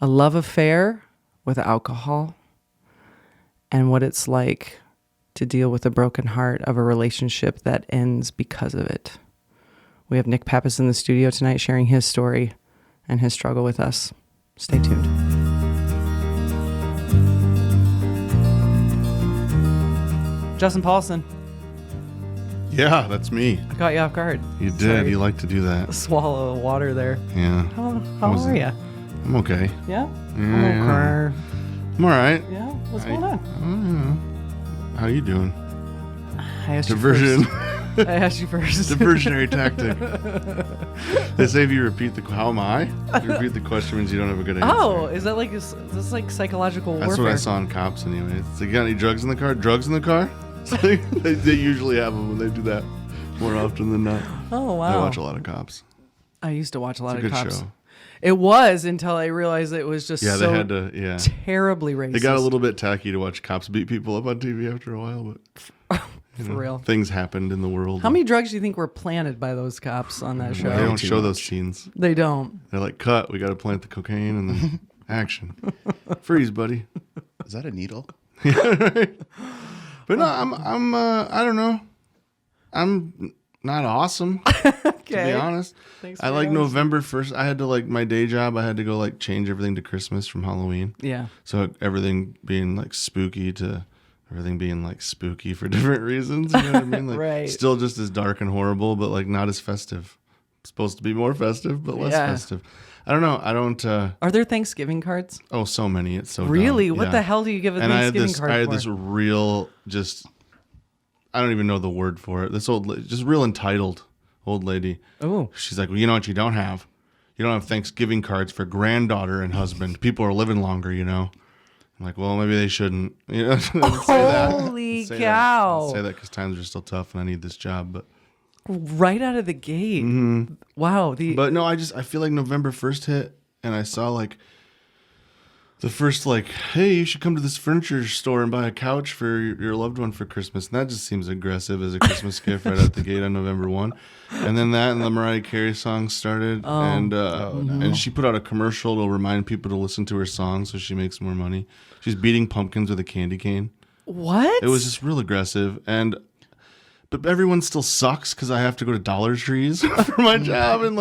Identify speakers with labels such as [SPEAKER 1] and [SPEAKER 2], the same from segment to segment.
[SPEAKER 1] a love affair with alcohol and what it's like to deal with the broken heart of a relationship that ends because of it. We have Nick Pappas in the studio tonight sharing his story and his struggle with us. Stay tuned. Justin Paulson.
[SPEAKER 2] Yeah, that's me.
[SPEAKER 1] I caught you off guard.
[SPEAKER 2] You did.
[SPEAKER 1] Sorry.
[SPEAKER 2] You like to do that.
[SPEAKER 1] A swallow of water there.
[SPEAKER 2] Yeah.
[SPEAKER 1] How are you?
[SPEAKER 2] I'm okay.
[SPEAKER 1] Yeah?
[SPEAKER 2] Yeah.
[SPEAKER 1] Okay.
[SPEAKER 2] I'm all right.
[SPEAKER 1] Yeah? What's going on?
[SPEAKER 2] How you doing?
[SPEAKER 1] I asked
[SPEAKER 2] Diversion.
[SPEAKER 1] you first. I asked you first.
[SPEAKER 2] Diversionary tactic. They say if you repeat how am I? You repeat the question means you don't have a good answer.
[SPEAKER 1] Oh, is that like this is like psychological warfare?
[SPEAKER 2] That's what I saw in Cops anyway. It's like, you got any drugs in the car? Drugs in the car? they usually have them when they do that more often than not.
[SPEAKER 1] Oh, wow.
[SPEAKER 2] I watch a lot of Cops.
[SPEAKER 1] I used to watch a lot
[SPEAKER 2] It's
[SPEAKER 1] of
[SPEAKER 2] a good
[SPEAKER 1] Cops.
[SPEAKER 2] show.
[SPEAKER 1] It was until I realized it was just
[SPEAKER 2] Yeah,
[SPEAKER 1] so
[SPEAKER 2] they had to,
[SPEAKER 1] terribly racist.
[SPEAKER 2] It got a little bit tacky to watch cops beat people up on TV after a while, but
[SPEAKER 1] For real.
[SPEAKER 2] things happened in the world.
[SPEAKER 1] How many drugs do you think were planted by those cops on that show?
[SPEAKER 2] They don't show those scenes.
[SPEAKER 1] They don't.
[SPEAKER 2] They're like, cut, we got to plant the cocaine and then action. Freeze, buddy.
[SPEAKER 3] Is that a needle?
[SPEAKER 2] Yeah, right. But no, I'm I don't know. I'm not awesome, to be honest.
[SPEAKER 1] Thanks
[SPEAKER 2] I
[SPEAKER 1] for
[SPEAKER 2] like
[SPEAKER 1] being honest.
[SPEAKER 2] November 1st. I had to my day job. I had to go change everything to Christmas from Halloween.
[SPEAKER 1] Yeah.
[SPEAKER 2] So everything being spooky to everything being spooky for different reasons. You know what I mean?
[SPEAKER 1] Right.
[SPEAKER 2] Still just as dark and horrible, but not as festive. It's supposed to be more festive, but less festive. I don't know. I don't.
[SPEAKER 1] Are there Thanksgiving cards?
[SPEAKER 2] Oh, so many. It's so
[SPEAKER 1] Really?
[SPEAKER 2] dumb.
[SPEAKER 1] What
[SPEAKER 2] Yeah.
[SPEAKER 1] the hell do you give a
[SPEAKER 2] And
[SPEAKER 1] Thanksgiving card
[SPEAKER 2] I had
[SPEAKER 1] for?
[SPEAKER 2] this real I don't even know the word for it. This just real entitled old lady.
[SPEAKER 1] Oh.
[SPEAKER 2] She's like, well, you know what you don't have? You don't have Thanksgiving cards for granddaughter and husband. People are living longer, you know. I'm like, well, maybe they shouldn't. You know, say that.
[SPEAKER 1] Holy
[SPEAKER 2] Say
[SPEAKER 1] cow.
[SPEAKER 2] That. Say that because times are still tough and I need this job. But
[SPEAKER 1] Right out of the gate.
[SPEAKER 2] Mm-hmm.
[SPEAKER 1] Wow.
[SPEAKER 2] but no, I feel like November 1st hit and I saw the first hey, you should come to this furniture store and buy a couch for your loved one for Christmas. And that just seems aggressive as a Christmas gift right out the gate on November 1. And then that and the Mariah Carey song started. And she put out a commercial to remind people to listen to her song so she makes more money. She's beating pumpkins with a candy cane.
[SPEAKER 1] What?
[SPEAKER 2] It was just real aggressive. But everyone still sucks because I have to go to Dollar Trees for my job. And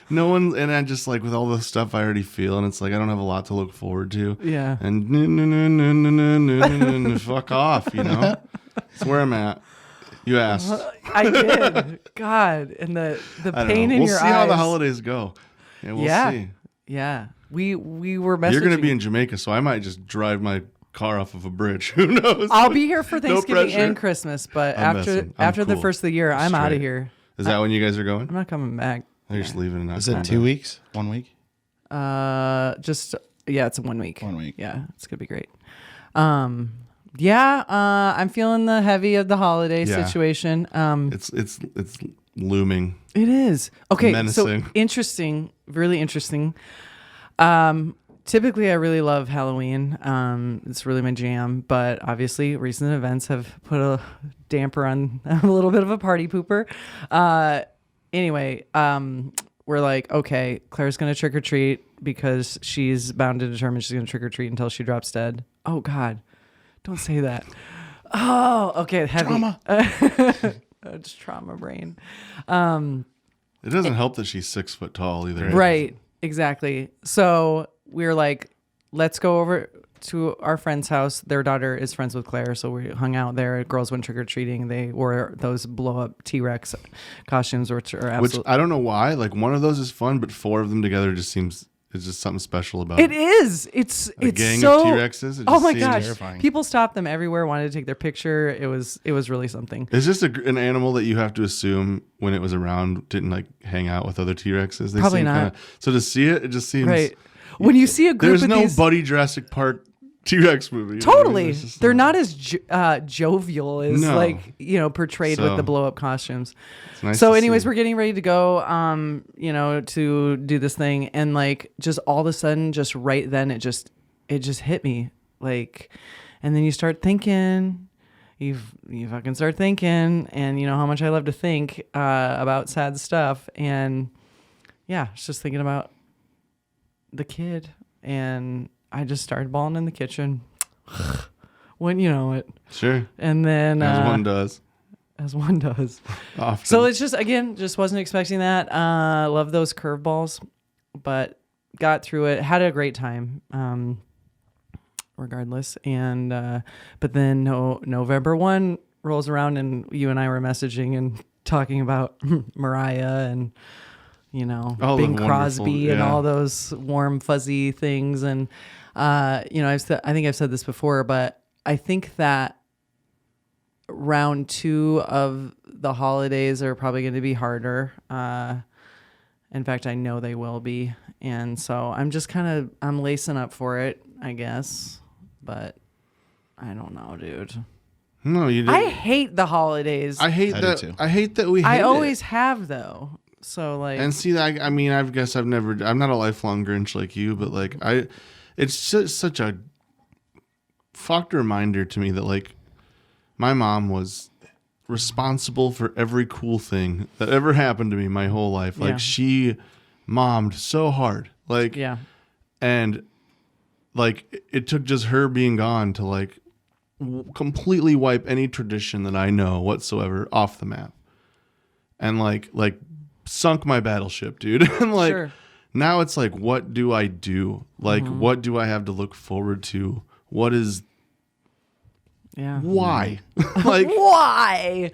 [SPEAKER 2] no one, and I just with all the stuff I already feel. And it's I don't have a lot to look forward to.
[SPEAKER 1] Yeah.
[SPEAKER 2] And fuck off, you know? That's where I'm at. You asked.
[SPEAKER 1] I did. God. And the
[SPEAKER 2] I don't
[SPEAKER 1] pain
[SPEAKER 2] know.
[SPEAKER 1] in
[SPEAKER 2] We'll
[SPEAKER 1] your
[SPEAKER 2] see
[SPEAKER 1] eyes.
[SPEAKER 2] how the holidays go. Yeah, we'll see.
[SPEAKER 1] Yeah. We were messaging.
[SPEAKER 2] You're going to be in Jamaica, so I might just drive my car off of a bridge. Who knows?
[SPEAKER 1] I'll be here for
[SPEAKER 2] No
[SPEAKER 1] Thanksgiving
[SPEAKER 2] pressure.
[SPEAKER 1] and Christmas, but
[SPEAKER 2] I'm
[SPEAKER 1] after
[SPEAKER 2] messing. I'm
[SPEAKER 1] the
[SPEAKER 2] cool.
[SPEAKER 1] first of the year, I'm out of
[SPEAKER 2] Straight.
[SPEAKER 1] here.
[SPEAKER 2] Is that when you guys are going?
[SPEAKER 1] I'm not coming back.
[SPEAKER 2] You're just leaving and not
[SPEAKER 3] Is it
[SPEAKER 2] coming
[SPEAKER 3] 2
[SPEAKER 2] back.
[SPEAKER 3] weeks? 1 week?
[SPEAKER 1] It's a 1 week.
[SPEAKER 3] 1 week.
[SPEAKER 1] Yeah, it's gonna be great. I'm feeling the heavy of the holiday
[SPEAKER 2] Yeah.
[SPEAKER 1] situation.
[SPEAKER 2] It's looming.
[SPEAKER 1] It is. Okay,
[SPEAKER 2] Menacing.
[SPEAKER 1] so interesting, really interesting. Typically, I really love Halloween. It's really my jam, but obviously recent events have put a damper on a little bit of a party pooper. Anyway, we're like, okay, Claire's going to trick or treat because she's bound to determine she's going to trick or treat until she drops dead. Oh, God. Don't say that. Oh, okay. Heavy.
[SPEAKER 3] Trauma.
[SPEAKER 1] Just trauma brain.
[SPEAKER 2] It doesn't help that she's 6 foot tall either.
[SPEAKER 1] Right. Exactly. So we're like, let's go over to our friend's house. Their daughter is friends with Claire, so we hung out there. Girls went trick-or-treating. They wore those blow-up T-Rex costumes, which are absolutely...
[SPEAKER 2] Which I don't know why. One of those is fun, but 4 of them together just seems... It's just something special about
[SPEAKER 1] It
[SPEAKER 2] it.
[SPEAKER 1] is. It's
[SPEAKER 2] gang
[SPEAKER 1] so...
[SPEAKER 2] of T-Rexes. It
[SPEAKER 1] Oh
[SPEAKER 2] just
[SPEAKER 1] my
[SPEAKER 2] seems
[SPEAKER 1] gosh.
[SPEAKER 3] terrifying.
[SPEAKER 1] People stopped them everywhere, wanted to take their picture. It was really something.
[SPEAKER 2] It's just an animal that you have to assume when it was around didn't hang out with other T-Rexes. They
[SPEAKER 1] Probably
[SPEAKER 2] seem
[SPEAKER 1] not.
[SPEAKER 2] So to see it, it just seems...
[SPEAKER 1] Right. When you see a group
[SPEAKER 2] There's
[SPEAKER 1] of
[SPEAKER 2] no
[SPEAKER 1] these...
[SPEAKER 2] Buddy Jurassic Park T-Rex movie. You know what I mean?
[SPEAKER 1] Totally.
[SPEAKER 2] It's just
[SPEAKER 1] They're not as jovial as
[SPEAKER 2] No.
[SPEAKER 1] portrayed
[SPEAKER 2] So,
[SPEAKER 1] with the blow up costumes.
[SPEAKER 2] It's nice
[SPEAKER 1] So
[SPEAKER 2] to
[SPEAKER 1] anyways,
[SPEAKER 2] see.
[SPEAKER 1] we're getting ready to go to do this thing, and just all of a sudden, just right then it just hit me, and then you start thinking, you fucking start thinking, and you know how much I love to think about sad stuff, and yeah, it's just thinking about the kid and I just started bawling in the kitchen. When you know it.
[SPEAKER 2] Sure.
[SPEAKER 1] And then
[SPEAKER 2] As one does.
[SPEAKER 1] As one does.
[SPEAKER 2] Often.
[SPEAKER 1] So it's just, again, just wasn't expecting that. Love those curveballs, but got through it. Had a great time, regardless. And but then November 1 rolls around, and you and I were messaging and talking about Mariah and, you know, Bing Crosby and all those warm, fuzzy things. And, you know, I think I've said this before, but I think that round 2 of the holidays are probably going to be harder. In fact, I know they will be. And so I'm just I'm lacing up for it, I guess. But I don't know, dude.
[SPEAKER 2] No, you didn't.
[SPEAKER 1] I hate the holidays.
[SPEAKER 2] I hate that.
[SPEAKER 3] too.
[SPEAKER 2] I hate that we hate
[SPEAKER 1] I always
[SPEAKER 2] it.
[SPEAKER 1] have, though. So like,
[SPEAKER 2] And see, I mean, I guess I'm not a lifelong Grinch like you, but like it's just such a fucked reminder to me that like my mom was responsible for every cool thing that ever happened to me my whole life. Like she mommed so hard, like,
[SPEAKER 1] yeah.
[SPEAKER 2] And like it took just her being gone to like completely wipe any tradition that I know whatsoever off the map. And like sunk my battleship, dude. And like now it's like, what do I do? Like, what do I have to look forward to? What is why? Like
[SPEAKER 1] why?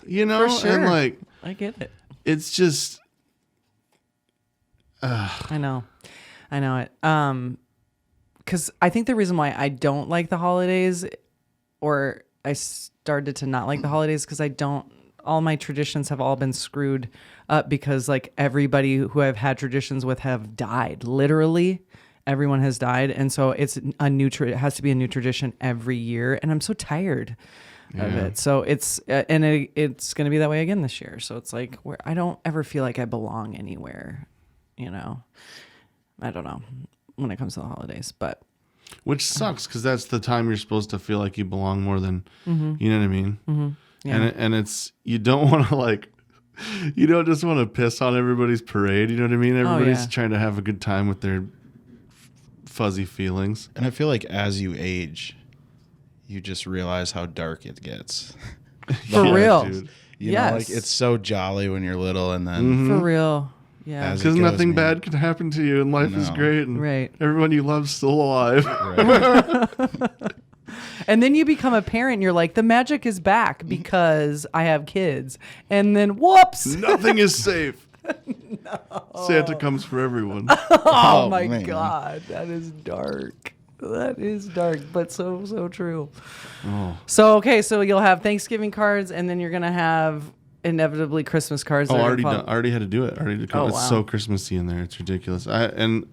[SPEAKER 2] You know,
[SPEAKER 1] For sure.
[SPEAKER 2] and like
[SPEAKER 1] I get it.
[SPEAKER 2] it's just
[SPEAKER 1] I know it. Because I think the reason why I don't like the holidays, or I started to not like the holidays, because all my traditions have all been screwed up because like everybody who I've had traditions with have died. Literally, everyone has died, and so it's it has to be a new tradition every year, and I'm so tired of it. So it's it's going to be that way again this year. So it's like where I don't ever feel like I belong anywhere. You know, I don't know when it comes to the holidays, but
[SPEAKER 2] which sucks because that's the time you're supposed to feel like you belong more than you know what I mean.
[SPEAKER 1] Mm-hmm. Yeah.
[SPEAKER 2] And it's you don't want to like. You don't just want to piss on everybody's parade. You know what I mean? Everybody's trying to have a good time with their fuzzy feelings.
[SPEAKER 3] And I feel like as you age, you just realize how dark it gets.
[SPEAKER 1] For real.
[SPEAKER 2] Dude.
[SPEAKER 3] You know, like it's so jolly when you're little, and then
[SPEAKER 1] For real. Yeah.
[SPEAKER 2] Because nothing bad can happen to you, and life is great, and everyone you love's still alive.
[SPEAKER 3] Right.
[SPEAKER 1] And then you become a parent, and you're like, the magic is back because I have kids. And then, whoops.
[SPEAKER 2] Nothing is safe. Santa comes for everyone.
[SPEAKER 1] Oh my
[SPEAKER 3] man.
[SPEAKER 1] God. That is dark. That is dark, but so true.
[SPEAKER 2] Oh.
[SPEAKER 1] So, okay, so you'll have Thanksgiving cards, and then you're going to have inevitably Christmas cards.
[SPEAKER 2] Oh, already had to do it. It's
[SPEAKER 1] wow.
[SPEAKER 2] so Christmassy in there. It's ridiculous. And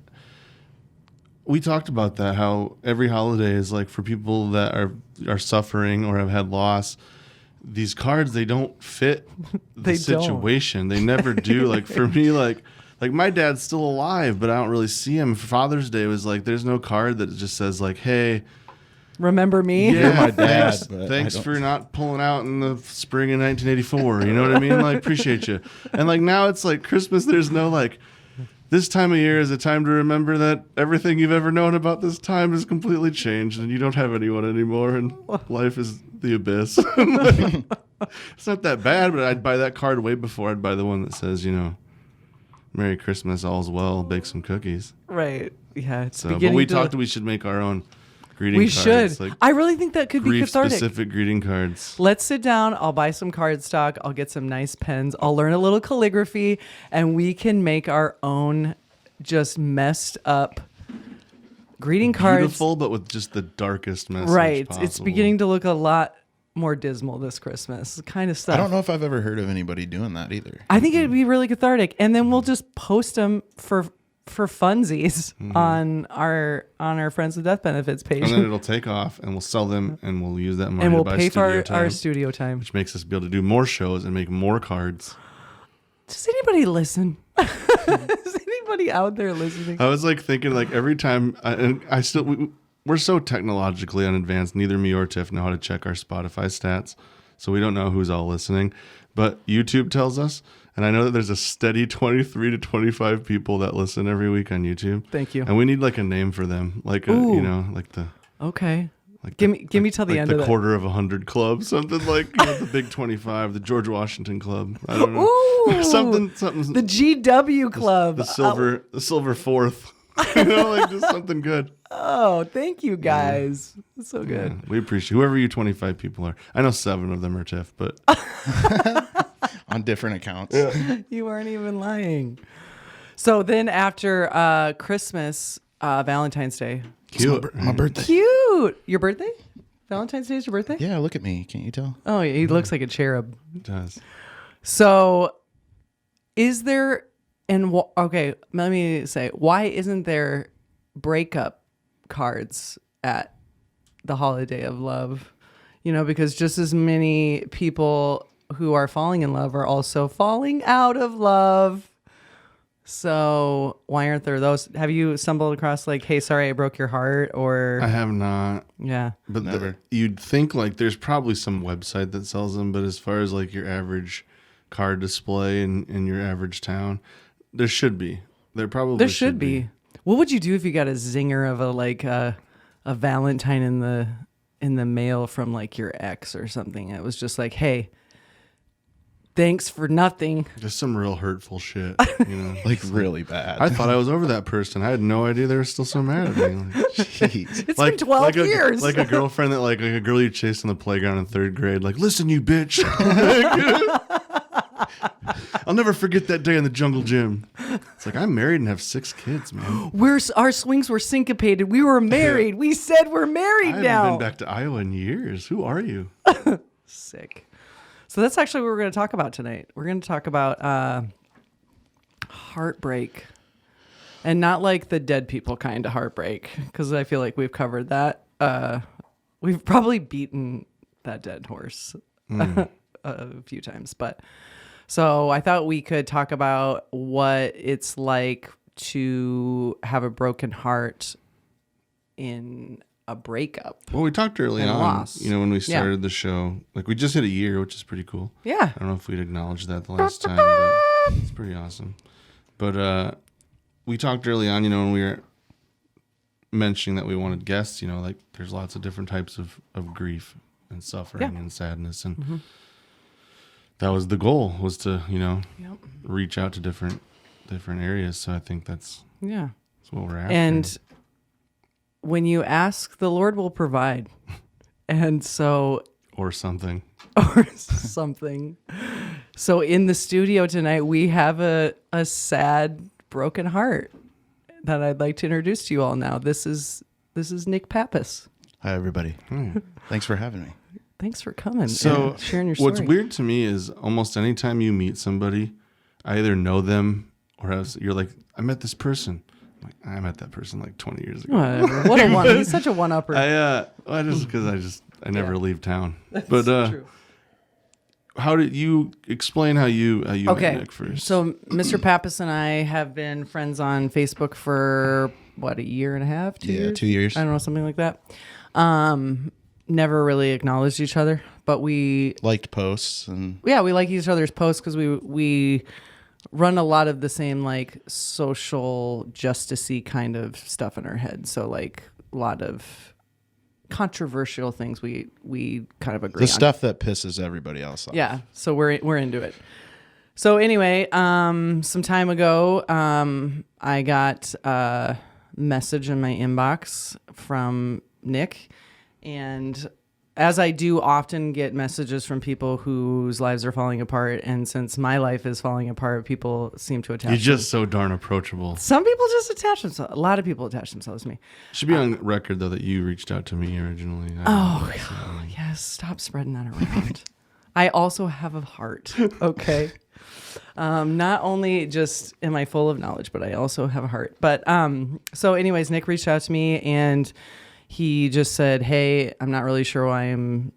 [SPEAKER 2] we talked about that, how every holiday is like for people that are suffering or have had loss. These cards, they don't fit the situation. They never do. Like for me, like my dad's still alive, but I don't really see him. Father's Day was like, there's no card that just says like, hey,
[SPEAKER 1] remember me?
[SPEAKER 3] You're my dad.
[SPEAKER 2] Thanks for not pulling out in the spring of 1984. You know what I mean? Like, appreciate you. And like now it's like Christmas. There's no like, this time of year is a time to remember that everything you've ever known about this time has completely changed, and you don't have anyone anymore, and life is the abyss. Like, it's not that bad, but I'd buy that card way before I'd buy the one that says, you know, Merry Christmas, all's well, bake some cookies.
[SPEAKER 1] Right. Yeah. It's
[SPEAKER 2] So, but we should make our own greeting
[SPEAKER 1] we
[SPEAKER 2] cards.
[SPEAKER 1] should. Like I really think that could be cathartic.
[SPEAKER 2] Specific greeting cards.
[SPEAKER 1] Let's sit down. I'll buy some cardstock. I'll get some nice pens. I'll learn a little calligraphy, and we can make our own just messed up greeting cards.
[SPEAKER 2] Beautiful, but with just the darkest message
[SPEAKER 1] right.
[SPEAKER 2] possible.
[SPEAKER 1] It's beginning to look a lot more dismal this Christmas kind of stuff.
[SPEAKER 3] I don't know if I've ever heard of anybody doing that either.
[SPEAKER 1] I think it'd be really cathartic, and then we'll just post them for funsies on our Friends with Death Benefits page.
[SPEAKER 2] And then it'll take off, and we'll sell them, and we'll use that money
[SPEAKER 1] and we'll
[SPEAKER 2] to buy
[SPEAKER 1] pay for
[SPEAKER 2] studio
[SPEAKER 1] our
[SPEAKER 2] time,
[SPEAKER 1] studio time.
[SPEAKER 2] which makes us be able to do more shows and make more cards.
[SPEAKER 1] Does anybody listen? Is anybody out there listening?
[SPEAKER 2] I was like thinking, like every time, we're so technologically unadvanced. Neither me or Tiff know how to check our Spotify stats, so we don't know who's all listening. But YouTube tells us, And I know that there's a steady 23 to 25 people that listen every week on YouTube.
[SPEAKER 1] Thank you.
[SPEAKER 2] And we need like a name for them, like a,
[SPEAKER 1] Ooh.
[SPEAKER 2] you know, like the
[SPEAKER 1] Okay.
[SPEAKER 2] like
[SPEAKER 1] Give
[SPEAKER 2] the,
[SPEAKER 1] me till the
[SPEAKER 2] like
[SPEAKER 1] end
[SPEAKER 2] the
[SPEAKER 1] of that.
[SPEAKER 2] quarter of 100 club, something like the Big 25, the George Washington Club. I don't know.
[SPEAKER 1] Ooh,
[SPEAKER 2] something
[SPEAKER 1] the GW Club.
[SPEAKER 2] the silver fourth. You know, like just something good.
[SPEAKER 1] Oh, thank you guys. That's so good.
[SPEAKER 2] Yeah, we appreciate whoever you 25 people are. I know 7 of them are Tiff, but
[SPEAKER 3] On different accounts.
[SPEAKER 1] You weren't even lying. So then after Christmas, Valentine's Day.
[SPEAKER 2] cute.
[SPEAKER 3] My birthday.
[SPEAKER 1] Cute. Your birthday? Valentine's Day is your birthday?
[SPEAKER 3] Yeah, look at me. Can't you tell?
[SPEAKER 1] Oh, yeah, he looks like a cherub.
[SPEAKER 2] It does.
[SPEAKER 1] So is there, okay, let me say, why isn't there breakup cards at the holiday of love? You know, because just as many people who are falling in love are also falling out of love. So why aren't there those? Have you stumbled across like, hey, sorry, I broke your heart, or
[SPEAKER 2] I have not.
[SPEAKER 1] yeah,
[SPEAKER 2] But
[SPEAKER 3] Never.
[SPEAKER 2] You'd think like there's probably some website that sells them, but as far as like your average card display in your average town, there should be. There probably
[SPEAKER 1] there should be. What would you do if you got a zinger of a Valentine in the mail from like your ex or something? It was just like, hey, thanks for nothing.
[SPEAKER 2] Just some real hurtful shit, you know.
[SPEAKER 3] Like really bad.
[SPEAKER 2] I thought I was over that person. I had no idea they were still so mad at me. Like,
[SPEAKER 3] Jeez.
[SPEAKER 1] It's been 12 years.
[SPEAKER 2] Like a girlfriend that like a girl you chased on the playground in 3rd grade. Like, listen, you bitch. I'll never forget that day in the jungle gym. It's like, I'm married and have 6 kids, man.
[SPEAKER 1] Our swings were syncopated. We were married. We said we're married
[SPEAKER 2] I
[SPEAKER 1] now.
[SPEAKER 2] haven't been back to Iowa in years. Who are you?
[SPEAKER 1] Sick. So that's actually what we're going to talk about tonight. We're going to talk about heartbreak, and not like the dead people kind of heartbreak, because I feel like we've covered that. We've probably beaten that dead horse a few times, but so I thought we could talk about what it's like to have a broken heart in a breakup.
[SPEAKER 2] Well, we talked early
[SPEAKER 1] And
[SPEAKER 2] on,
[SPEAKER 1] loss.
[SPEAKER 2] you know, when we started the show. Like, we just hit a year, which is pretty cool.
[SPEAKER 1] Yeah.
[SPEAKER 2] I don't know if we'd acknowledged that the last time, but it's pretty awesome. But we talked early on, you know, when we were mentioning that we wanted guests, you know, like there's lots of different types of grief and suffering and sadness. And that was the goal, was to, you know, reach out to different areas. So I think that's what we're after.
[SPEAKER 1] And when you ask, the Lord will provide. And so,
[SPEAKER 2] or something.
[SPEAKER 1] or something. So in the studio tonight, we have a sad, broken heart that I'd like to introduce to you all now. This is Nick Pappas.
[SPEAKER 3] Hi, everybody. Thanks for having me.
[SPEAKER 1] Thanks for coming
[SPEAKER 2] So
[SPEAKER 1] and sharing your story.
[SPEAKER 2] what's weird to me is almost anytime you meet somebody, I either know them or else you're like, I met this person. I'm like, I met that person like 20 years ago.
[SPEAKER 1] Whatever. What a one. He's such a one-upper.
[SPEAKER 2] I just because I never leave town. But
[SPEAKER 1] True.
[SPEAKER 2] how did you explain how you met Nick first?
[SPEAKER 1] So Mr. Pappas and I have been friends on Facebook for what, a year and a half, 2 years?
[SPEAKER 3] 2 years.
[SPEAKER 1] I don't know, something like that. Never really acknowledged each other, but we
[SPEAKER 3] Liked posts and
[SPEAKER 1] we like each other's posts because we run a lot of the same like social justice-y kind of stuff in our head. So like a lot of controversial things we kind of agree
[SPEAKER 3] the
[SPEAKER 1] on.
[SPEAKER 3] stuff that pisses everybody else off.
[SPEAKER 1] Yeah, so we're into it. So anyway, some time ago, I got a message in my inbox from Nick, and as I do often get messages from people whose lives are falling apart, and since my life is falling apart, people seem to attach.
[SPEAKER 2] You're just so darn approachable.
[SPEAKER 1] Some people just attach themselves. A lot of people attach themselves to me.
[SPEAKER 2] Should be on record though that you reached out to me originally.
[SPEAKER 1] Yes, stop spreading that around. I also have a heart, okay? Not only just am I full of knowledge, but I also have a heart. But so anyways, Nick reached out to me and he just said, hey, I'm not really sure why I'm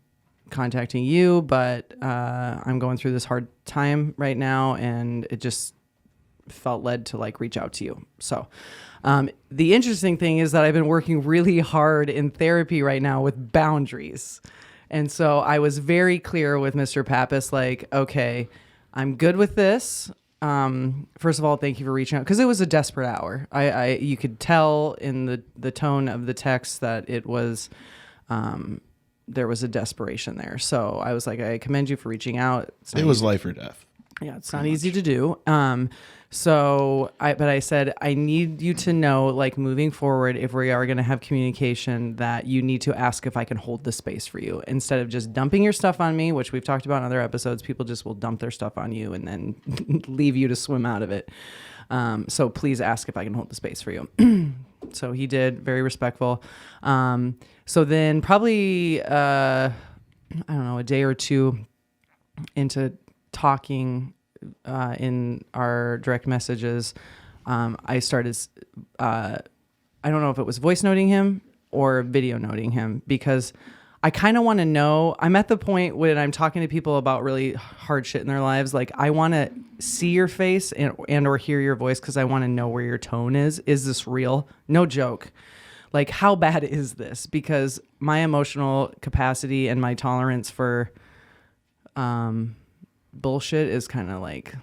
[SPEAKER 1] contacting you, but I'm going through this hard time right now, and it just felt led to like reach out to you. So the interesting thing is that I've been working really hard in therapy right now with boundaries. And so I was very clear with Mr. Pappas, like, okay, I'm good with this. First of all, thank you for reaching out because it was a desperate hour. You could tell in the tone of the text that it was, there was a desperation there. So I was like, I commend you for reaching out.
[SPEAKER 3] It was life or death.
[SPEAKER 1] Yeah, it's not easy to do. But I said, I need you to know, like, moving forward, if we are going to have communication, that you need to ask if I can hold the space for you instead of just dumping your stuff on me, which we've talked about in other episodes. People just will dump their stuff on you and then leave you to swim out of it. So please ask if I can hold the space for you. So he did, very respectful. So then probably, I don't know, a day or two into talking in our direct messages, I started, I don't know if it was voice noting him or video noting him, because I kind of want to know. I'm at the point when I'm talking to people about really hard shit in their lives. Like, I want to see your face and or hear your voice, because I want to know where your tone is. Is this real? No joke. Like, how bad is this? Because my emotional capacity and my tolerance for bullshit is kind of like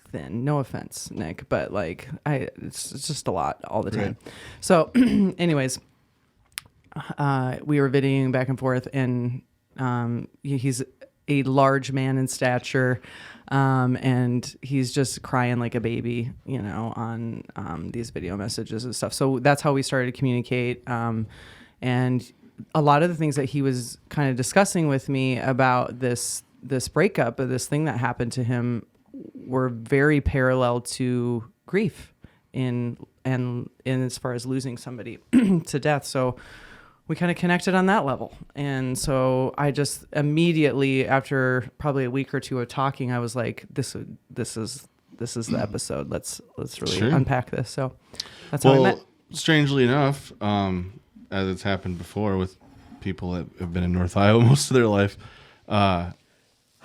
[SPEAKER 1] thin. No offense, Nick, but like it's just a lot all the time. Right. So anyways, we were videoing back and forth, and he's a large man in stature, and he's just crying like a baby, you know, on these video messages and stuff. So that's how we started to communicate, and a lot of the things that he was kind of discussing with me about this breakup of this thing that happened to him were very parallel to grief in as far as losing somebody to death. So we kind of connected on that level. And so I just immediately, after probably a week or two of talking, I was like, this is the episode. Let's really unpack this. So that's how we met.
[SPEAKER 2] Strangely enough, as it's happened before with people that have been in North Iowa most of their life,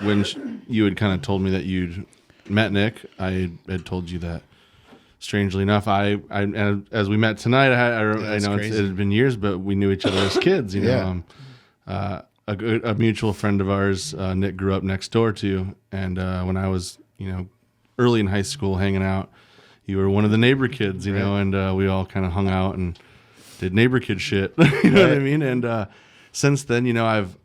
[SPEAKER 2] when you had kind of told me that you'd met Nick, I had told you that. Strangely enough, I as we met tonight, I know it had been years, but we knew each other as kids. You know, a mutual friend of ours, Nick, grew up next door to, and when I was, you know, early in high school, hanging out, you were one of the neighbor kids, you know, and we all kind of hung out and did neighbor kid shit. You know what I mean? And since then, you know, I've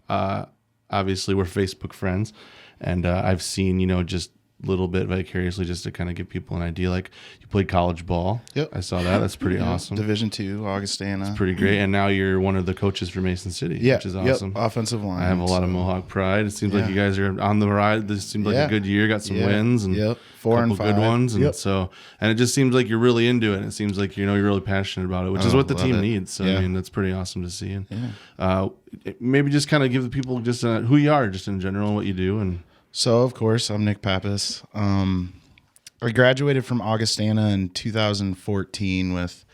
[SPEAKER 2] obviously we're Facebook friends, and I've seen, you know, just a little bit vicariously, just to kind of give people an idea. Like, you played college ball. Yep. I saw that. That's pretty awesome.
[SPEAKER 3] Division II, Augustana.
[SPEAKER 2] It's pretty great. And now you're one of the coaches for Mason City, which is awesome.
[SPEAKER 3] Yep. Offensive line.
[SPEAKER 2] I have a lot of Mohawk pride. It seems like you guys are on the ride. This seems like a good year. Got some wins and
[SPEAKER 3] 4 and 5
[SPEAKER 2] good ones. And so, and it just seems like you're really into it. It seems like, you know, you're really passionate about it, which is what the team needs. So, I mean, that's pretty awesome to see. And maybe just kind of give the people just who you are, just in general, and what you do. And
[SPEAKER 3] so, of course, I'm Nick Pappas. I graduated from Augustana in 2014 with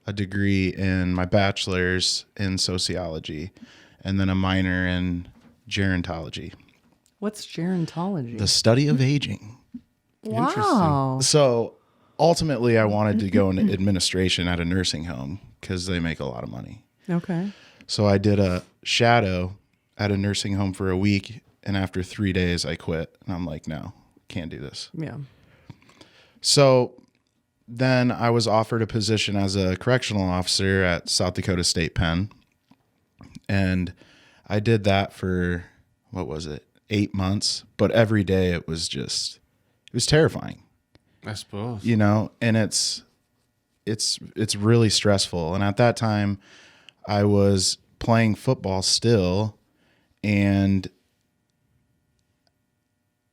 [SPEAKER 3] a degree in my bachelor's in sociology and then a minor in gerontology.
[SPEAKER 1] What's gerontology?
[SPEAKER 3] The study of aging.
[SPEAKER 1] Wow.
[SPEAKER 3] So ultimately, I wanted to go into administration at a nursing home because they make a lot of money.
[SPEAKER 1] Okay.
[SPEAKER 3] So I did a shadow at a nursing home for a week, and after 3 days, I quit. And I'm like, no, can't do this.
[SPEAKER 1] Yeah.
[SPEAKER 3] So then I was offered a position as a correctional officer at South Dakota State Pen. And I did that for, 8 months. But every day it was terrifying.
[SPEAKER 2] I suppose.
[SPEAKER 3] You know, and it's really stressful. And at that time, I was playing football still and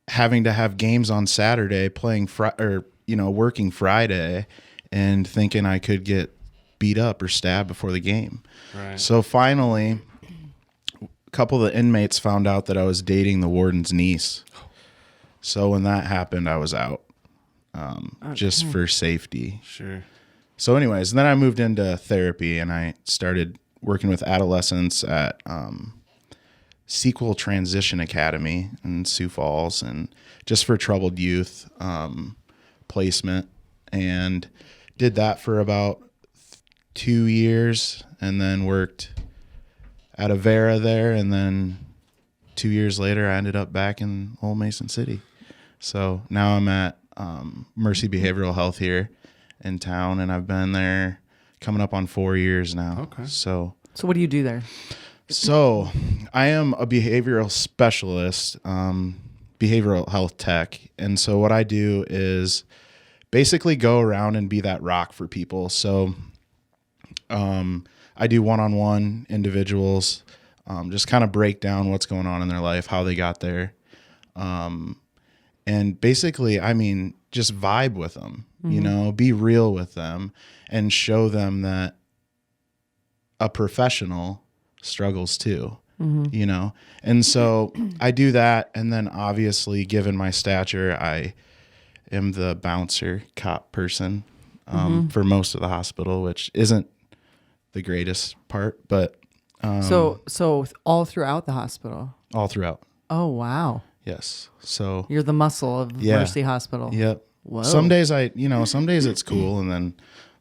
[SPEAKER 3] having to have games on Saturday, working Friday, and thinking I could get beat up or stabbed before the game.
[SPEAKER 2] Right.
[SPEAKER 3] So finally, a couple of the inmates found out that I was dating the warden's niece. So when that happened, I was out, just for safety.
[SPEAKER 2] Sure.
[SPEAKER 3] So anyways, then I moved into therapy, and I started working with adolescents at Sequel Transition Academy in Sioux Falls, and just for troubled youth placement, and did that for about 2 years, and then worked at a Vera there, and then 2 years later I ended up back in Old Mason City. So now I'm at Mercy Behavioral Health here in town, and I've been there coming up on 4 years now.
[SPEAKER 2] Okay.
[SPEAKER 3] So
[SPEAKER 1] what do you do there?
[SPEAKER 3] So I am a behavioral specialist, behavioral health tech. And so what I do is basically go around and be that rock for people. So I do one-on-one individuals, just kind of break down what's going on in their life, how they got there. And basically, I mean, just vibe with them, you know, be real with them and show them that a professional struggles too, you know? And so I do that. And then obviously, given my stature, I am the bouncer cop person for most of the hospital, which isn't the greatest part, but
[SPEAKER 1] So all throughout the hospital.
[SPEAKER 3] all throughout.
[SPEAKER 1] Oh, wow.
[SPEAKER 3] Yes. So
[SPEAKER 1] You're the muscle of Mercy Hospital.
[SPEAKER 3] Yep.
[SPEAKER 1] Whoa.
[SPEAKER 3] Some days some days it's cool. And then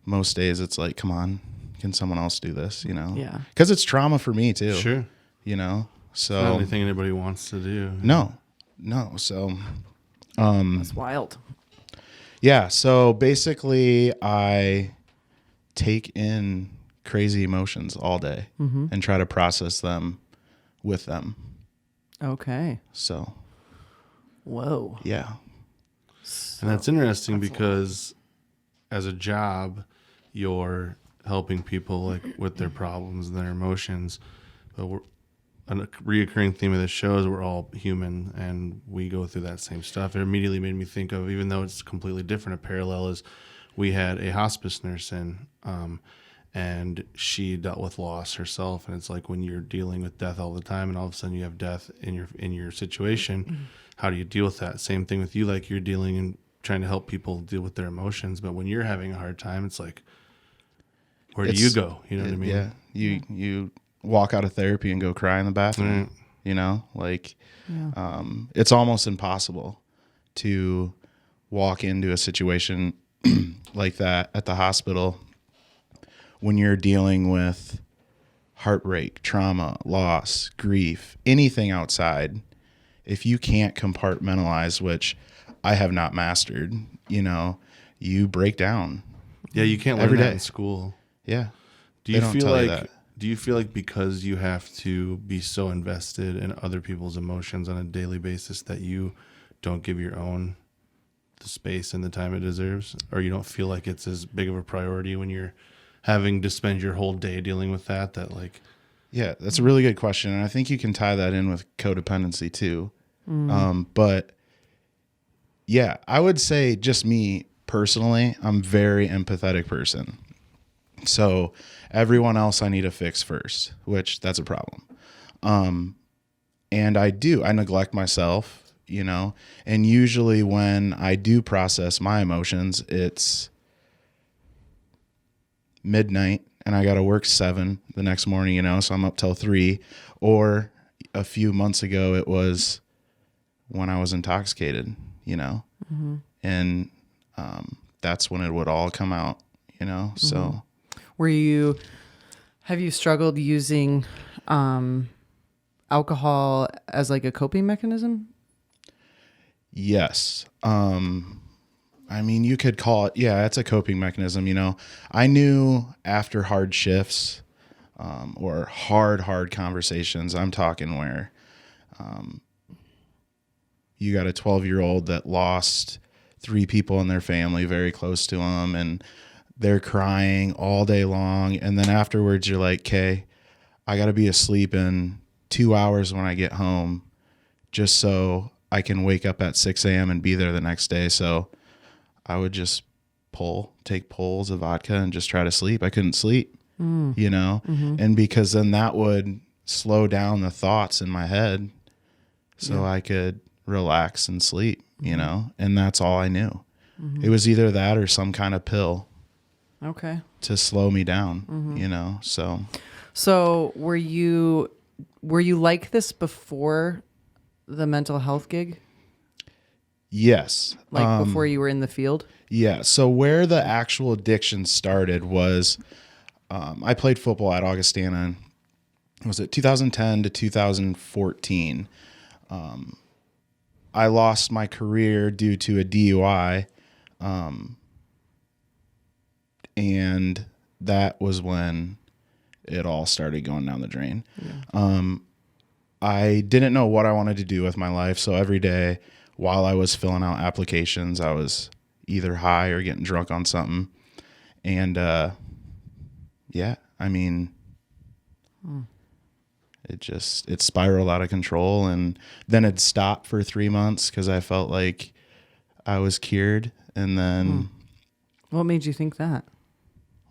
[SPEAKER 3] most days it's like, come on, can someone else do this? You know?
[SPEAKER 1] Yeah.
[SPEAKER 3] Cause it's trauma for me too.
[SPEAKER 2] Sure.
[SPEAKER 3] You know? So
[SPEAKER 2] Not anything anybody wants to do.
[SPEAKER 3] no. So,
[SPEAKER 1] That's wild.
[SPEAKER 3] yeah. So basically I take in crazy emotions all day and try to process them with them.
[SPEAKER 1] Okay.
[SPEAKER 3] So,
[SPEAKER 1] Whoa.
[SPEAKER 3] yeah.
[SPEAKER 2] And that's interesting because as a job, you're helping people like with their problems and their emotions. But a reoccurring theme of this show is we're all human and we go through that same stuff. It immediately made me think of, even though it's completely different, a parallel is we had a hospice nurse in, and she dealt with loss herself. And it's like when you're dealing with death all the time and all of a sudden you have death in your situation, how do you deal with that? Same thing with you, like you're dealing and trying to help people deal with their emotions. But when you're having a hard time, it's like, where do you go? You know what I mean?
[SPEAKER 3] Yeah. You walk out of therapy and go cry in the bathroom,
[SPEAKER 2] Right.
[SPEAKER 3] you know, like, it's almost impossible to walk into a situation like that at the hospital when you're dealing with heartbreak, trauma, loss, grief, anything outside. If you can't compartmentalize, which I have not mastered, you know, you break down.
[SPEAKER 2] Yeah, you can't learn
[SPEAKER 3] Every
[SPEAKER 2] that
[SPEAKER 3] day.
[SPEAKER 2] in school.
[SPEAKER 3] Yeah.
[SPEAKER 2] Do
[SPEAKER 3] They
[SPEAKER 2] you
[SPEAKER 3] don't
[SPEAKER 2] feel
[SPEAKER 3] tell you
[SPEAKER 2] like
[SPEAKER 3] that.
[SPEAKER 2] do you feel like because you have to be so invested in other people's emotions on a daily basis that you don't give your own the space and the time it deserves, or you don't feel like it's as big of a priority when you're having to spend your whole day dealing with that like
[SPEAKER 3] Yeah, that's a really good question. And I think you can tie that in with codependency too. But yeah, I would say just me personally, I'm a very empathetic person. So everyone else I need to fix first, which that's a problem. And I neglect myself, you know, and usually when I do process my emotions, it's midnight and I got to work 7 the next morning, you know, so I'm up till 3. Or a few months ago, it was when I was intoxicated, you know, and that's when it would all come out, you know, so.
[SPEAKER 1] Have you struggled using alcohol as like a coping mechanism?
[SPEAKER 3] Yes. I mean, you could call it, yeah, it's a coping mechanism. You know, I knew after hard shifts, or hard conversations, I'm talking where, you got a 12-year-old that lost 3 people in their family very close to them, and they're crying all day long. And then afterwards you're like, okay, I got to be asleep in 2 hours when I get home just so I can wake up at 6 a.m. and be there the next day. So I would just take pulls of vodka and just try to sleep. I couldn't sleep, you know, and because then that would slow down the thoughts in my head so I could relax and sleep, you know, and that's all I knew. It was either that or some kind of pill.
[SPEAKER 1] Okay.
[SPEAKER 3] To slow me down, you know, so.
[SPEAKER 1] So were you like this before the mental health gig?
[SPEAKER 3] Yes.
[SPEAKER 1] Like before you were in the field?
[SPEAKER 3] Yeah. So where the actual addiction started was, I played football at Augustana. Was it 2010 to 2014? I lost my career due to a DUI. And that was when it all started going down the drain. Yeah. I didn't know what I wanted to do with my life. So every day while I was filling out applications, I was either high or getting drunk on something. And, yeah, I mean, it spiraled out of control, and then it stopped for 3 months because I felt like I was cured. And then
[SPEAKER 1] What made you think that?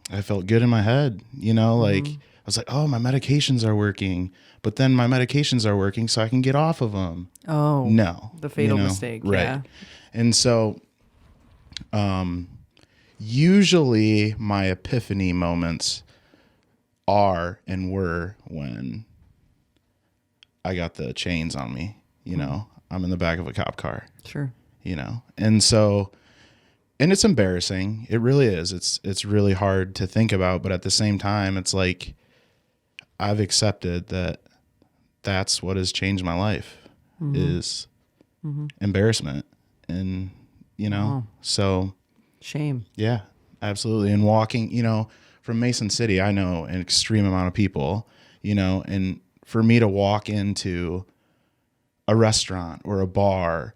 [SPEAKER 3] I felt good in my head, like I was like, oh, my medications are working, but then my medications are working so I can get off of them.
[SPEAKER 1] Oh,
[SPEAKER 3] no,
[SPEAKER 1] the fatal mistake.
[SPEAKER 3] Right.
[SPEAKER 1] Yeah.
[SPEAKER 3] And so, usually my epiphany moments are and were when I got the chains on me, I'm in the back of a cop car,
[SPEAKER 1] Sure.
[SPEAKER 3] and so, and it's embarrassing. It really is. It's really hard to think about, but at the same time, it's like I've accepted that that's what has changed my life is embarrassment. And, so
[SPEAKER 1] Shame.
[SPEAKER 3] yeah, absolutely. And walking, from Mason City, I know an extreme amount of people, and for me to walk into a restaurant or a bar,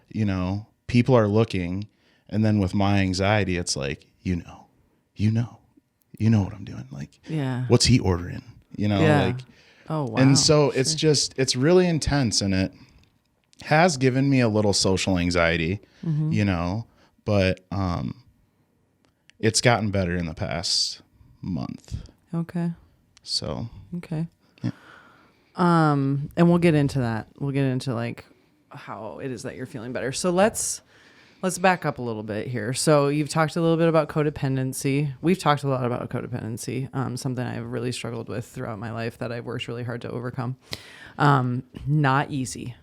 [SPEAKER 3] people are looking. And then with my anxiety, it's like, you know what I'm doing. Like,
[SPEAKER 1] Yeah.
[SPEAKER 3] what's he ordering?
[SPEAKER 1] Yeah.
[SPEAKER 3] Like,
[SPEAKER 1] Oh, wow.
[SPEAKER 3] and so it's really intense, and it has given me a little social anxiety, but, it's gotten better in the past month.
[SPEAKER 1] Okay.
[SPEAKER 3] So,
[SPEAKER 1] Okay.
[SPEAKER 3] Yeah.
[SPEAKER 1] And we'll get into that. We'll get into like how it is that you're feeling better. So let's back up a little bit here. So you've talked a little bit about codependency. We've talked a lot about codependency, something I've really struggled with throughout my life that I've worked really hard to overcome. Not easy.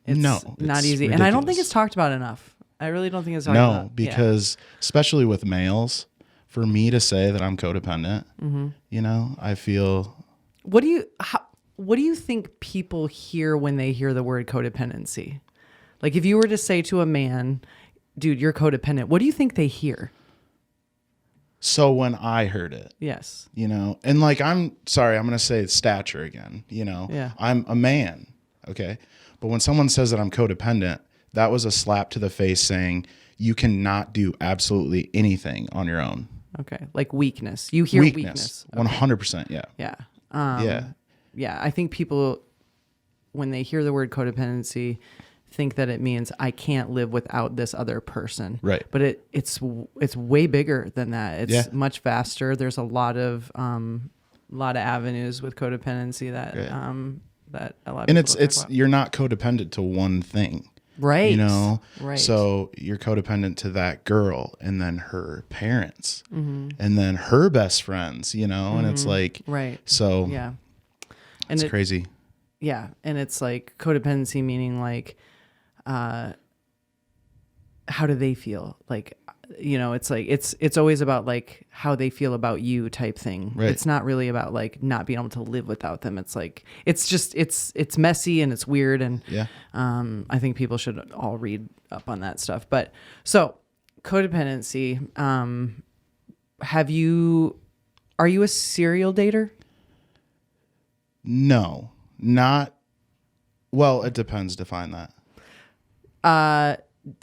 [SPEAKER 1] It's not easy.
[SPEAKER 3] Ridiculous.
[SPEAKER 1] And I don't think it's talked about enough. I really don't think it's talked about.
[SPEAKER 3] No, because especially with males, for me to say that I'm codependent, I feel.
[SPEAKER 1] What do you think people hear when they hear the word codependency? Like if you were to say to a man, dude, you're codependent, what do you think they hear?
[SPEAKER 3] So when I heard it,
[SPEAKER 1] Yes.
[SPEAKER 3] and like, I'm sorry, I'm going to say stature again,
[SPEAKER 1] Yeah.
[SPEAKER 3] I'm a man. Okay. But when someone says that I'm codependent, that was a slap to the face saying you cannot do absolutely anything on your own.
[SPEAKER 1] Okay. Like weakness. You hear weakness.
[SPEAKER 3] 100%. Yeah.
[SPEAKER 1] Yeah.
[SPEAKER 3] Yeah.
[SPEAKER 1] Yeah. I think people, when they hear the word codependency, think that it means I can't live without this other person.
[SPEAKER 3] Right.
[SPEAKER 1] But it's way bigger than that. It's much vaster. There's a lot of avenues with codependency that that a lot of
[SPEAKER 3] And
[SPEAKER 1] people
[SPEAKER 3] it's you're not codependent to one thing.
[SPEAKER 1] right.
[SPEAKER 3] Right. So you're codependent to that girl and then her parents and then her best friends, and it's like,
[SPEAKER 1] right.
[SPEAKER 3] So
[SPEAKER 1] Yeah. And
[SPEAKER 3] it's crazy.
[SPEAKER 1] Yeah. And it's like codependency meaning like, how do they feel? Like, it's like, it's always about like how they feel about you type thing.
[SPEAKER 3] Right.
[SPEAKER 1] It's not really about like not being able to live without them. It's like, it's messy and it's weird. And, I think people should all read up on that stuff. But so codependency, are you a serial dater?
[SPEAKER 3] No, not. Well, it depends. Define that.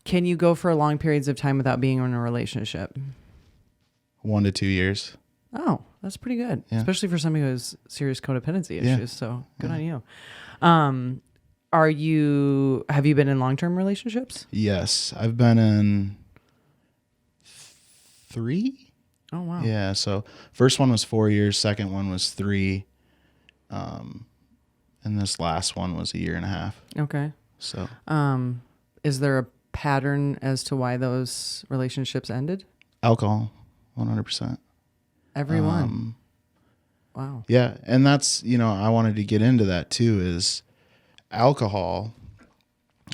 [SPEAKER 1] Can you go for long periods of time without being in a relationship?
[SPEAKER 3] 1 to 2 years.
[SPEAKER 1] Oh, that's pretty good.
[SPEAKER 3] Yeah.
[SPEAKER 1] Especially for somebody who has serious codependency
[SPEAKER 3] Yeah.
[SPEAKER 1] issues. So good on you. Have you been in long-term relationships?
[SPEAKER 3] Yes, I've been in 3.
[SPEAKER 1] Oh, wow.
[SPEAKER 3] Yeah. So first one was 4 years. Second one was 3. And this last one was 1.5 years.
[SPEAKER 1] Okay.
[SPEAKER 3] So,
[SPEAKER 1] Is there a pattern as to why those relationships ended?
[SPEAKER 3] alcohol, 100%.
[SPEAKER 1] Everyone. Wow.
[SPEAKER 3] Yeah. And that's, I wanted to get into that too, is alcohol.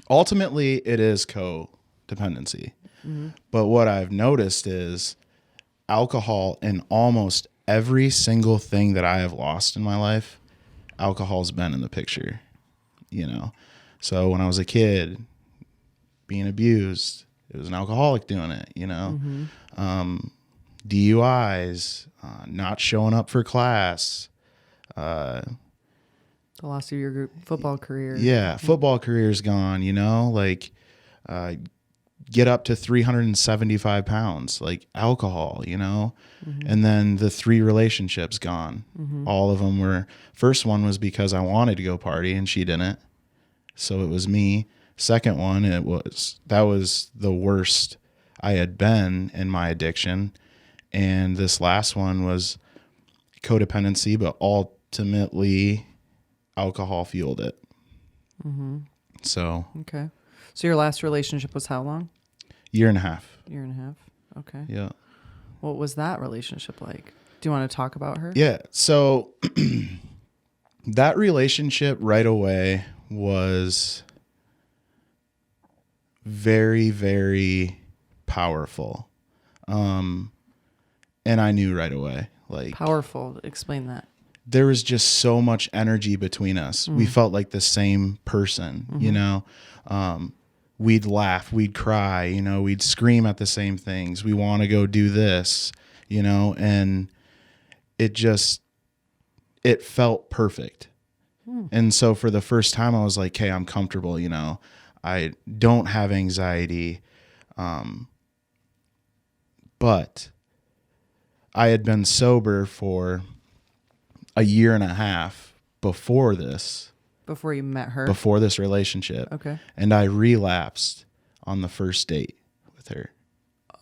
[SPEAKER 3] Ultimately, it is codependency. But what I've noticed is alcohol in almost every single thing that I have lost in my life, alcohol's been in the picture, So when I was a kid, being abused. It was an alcoholic doing it, you know. DUIs, not showing up for class.
[SPEAKER 1] The loss of your football career.
[SPEAKER 3] Yeah, football career's gone, you know, like get up to 375 pounds, like alcohol, you know, and then the 3 relationships gone. All of them were, first one was because I wanted to go party and she didn't. So it was me. Second one, that was the worst I had been in my addiction. And this last one was codependency, but ultimately alcohol fueled it. So.
[SPEAKER 1] Okay. So your last relationship was how long?
[SPEAKER 3] Year and a half.
[SPEAKER 1] Year and a half. Okay.
[SPEAKER 3] Yeah.
[SPEAKER 1] What was that relationship like? Do you want to talk about her?
[SPEAKER 3] Yeah. So that relationship right away was very, very powerful. And I knew right away, like,
[SPEAKER 1] Powerful. Explain that.
[SPEAKER 3] there was just so much energy between us. We felt like the same person, you know. We'd laugh, we'd cry, you know, we'd scream at the same things. We want to go do this, you know, and it felt perfect. And so for the first time I was like, hey, I'm comfortable, you know. I don't have anxiety. But I had been sober for a year and a half before this.
[SPEAKER 1] Before you met her?
[SPEAKER 3] Before this relationship.
[SPEAKER 1] Okay.
[SPEAKER 3] And I relapsed on the first date with her.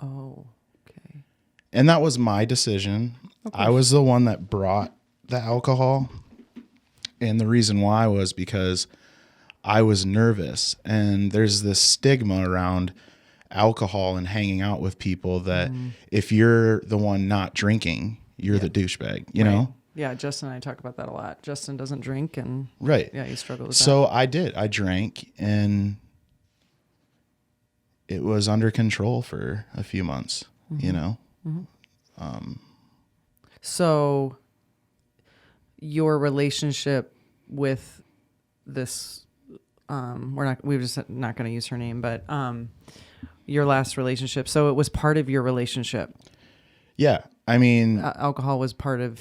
[SPEAKER 1] Oh, okay.
[SPEAKER 3] And that was my decision. I was the one that brought the alcohol. And the reason why was because I was nervous. And there's this stigma around alcohol and hanging out with people that if you're the one not drinking, you're the douchebag, you know?
[SPEAKER 1] Yeah, Justin and I talk about that a lot. Justin doesn't drink and
[SPEAKER 3] Right.
[SPEAKER 1] yeah, you struggle with
[SPEAKER 3] So I did. I drank and it was under control for a few months, you know?
[SPEAKER 1] So your relationship with this we're just not going to use her name, but your last relationship. So it was part of your relationship.
[SPEAKER 3] Yeah. I mean,
[SPEAKER 1] Alcohol was part of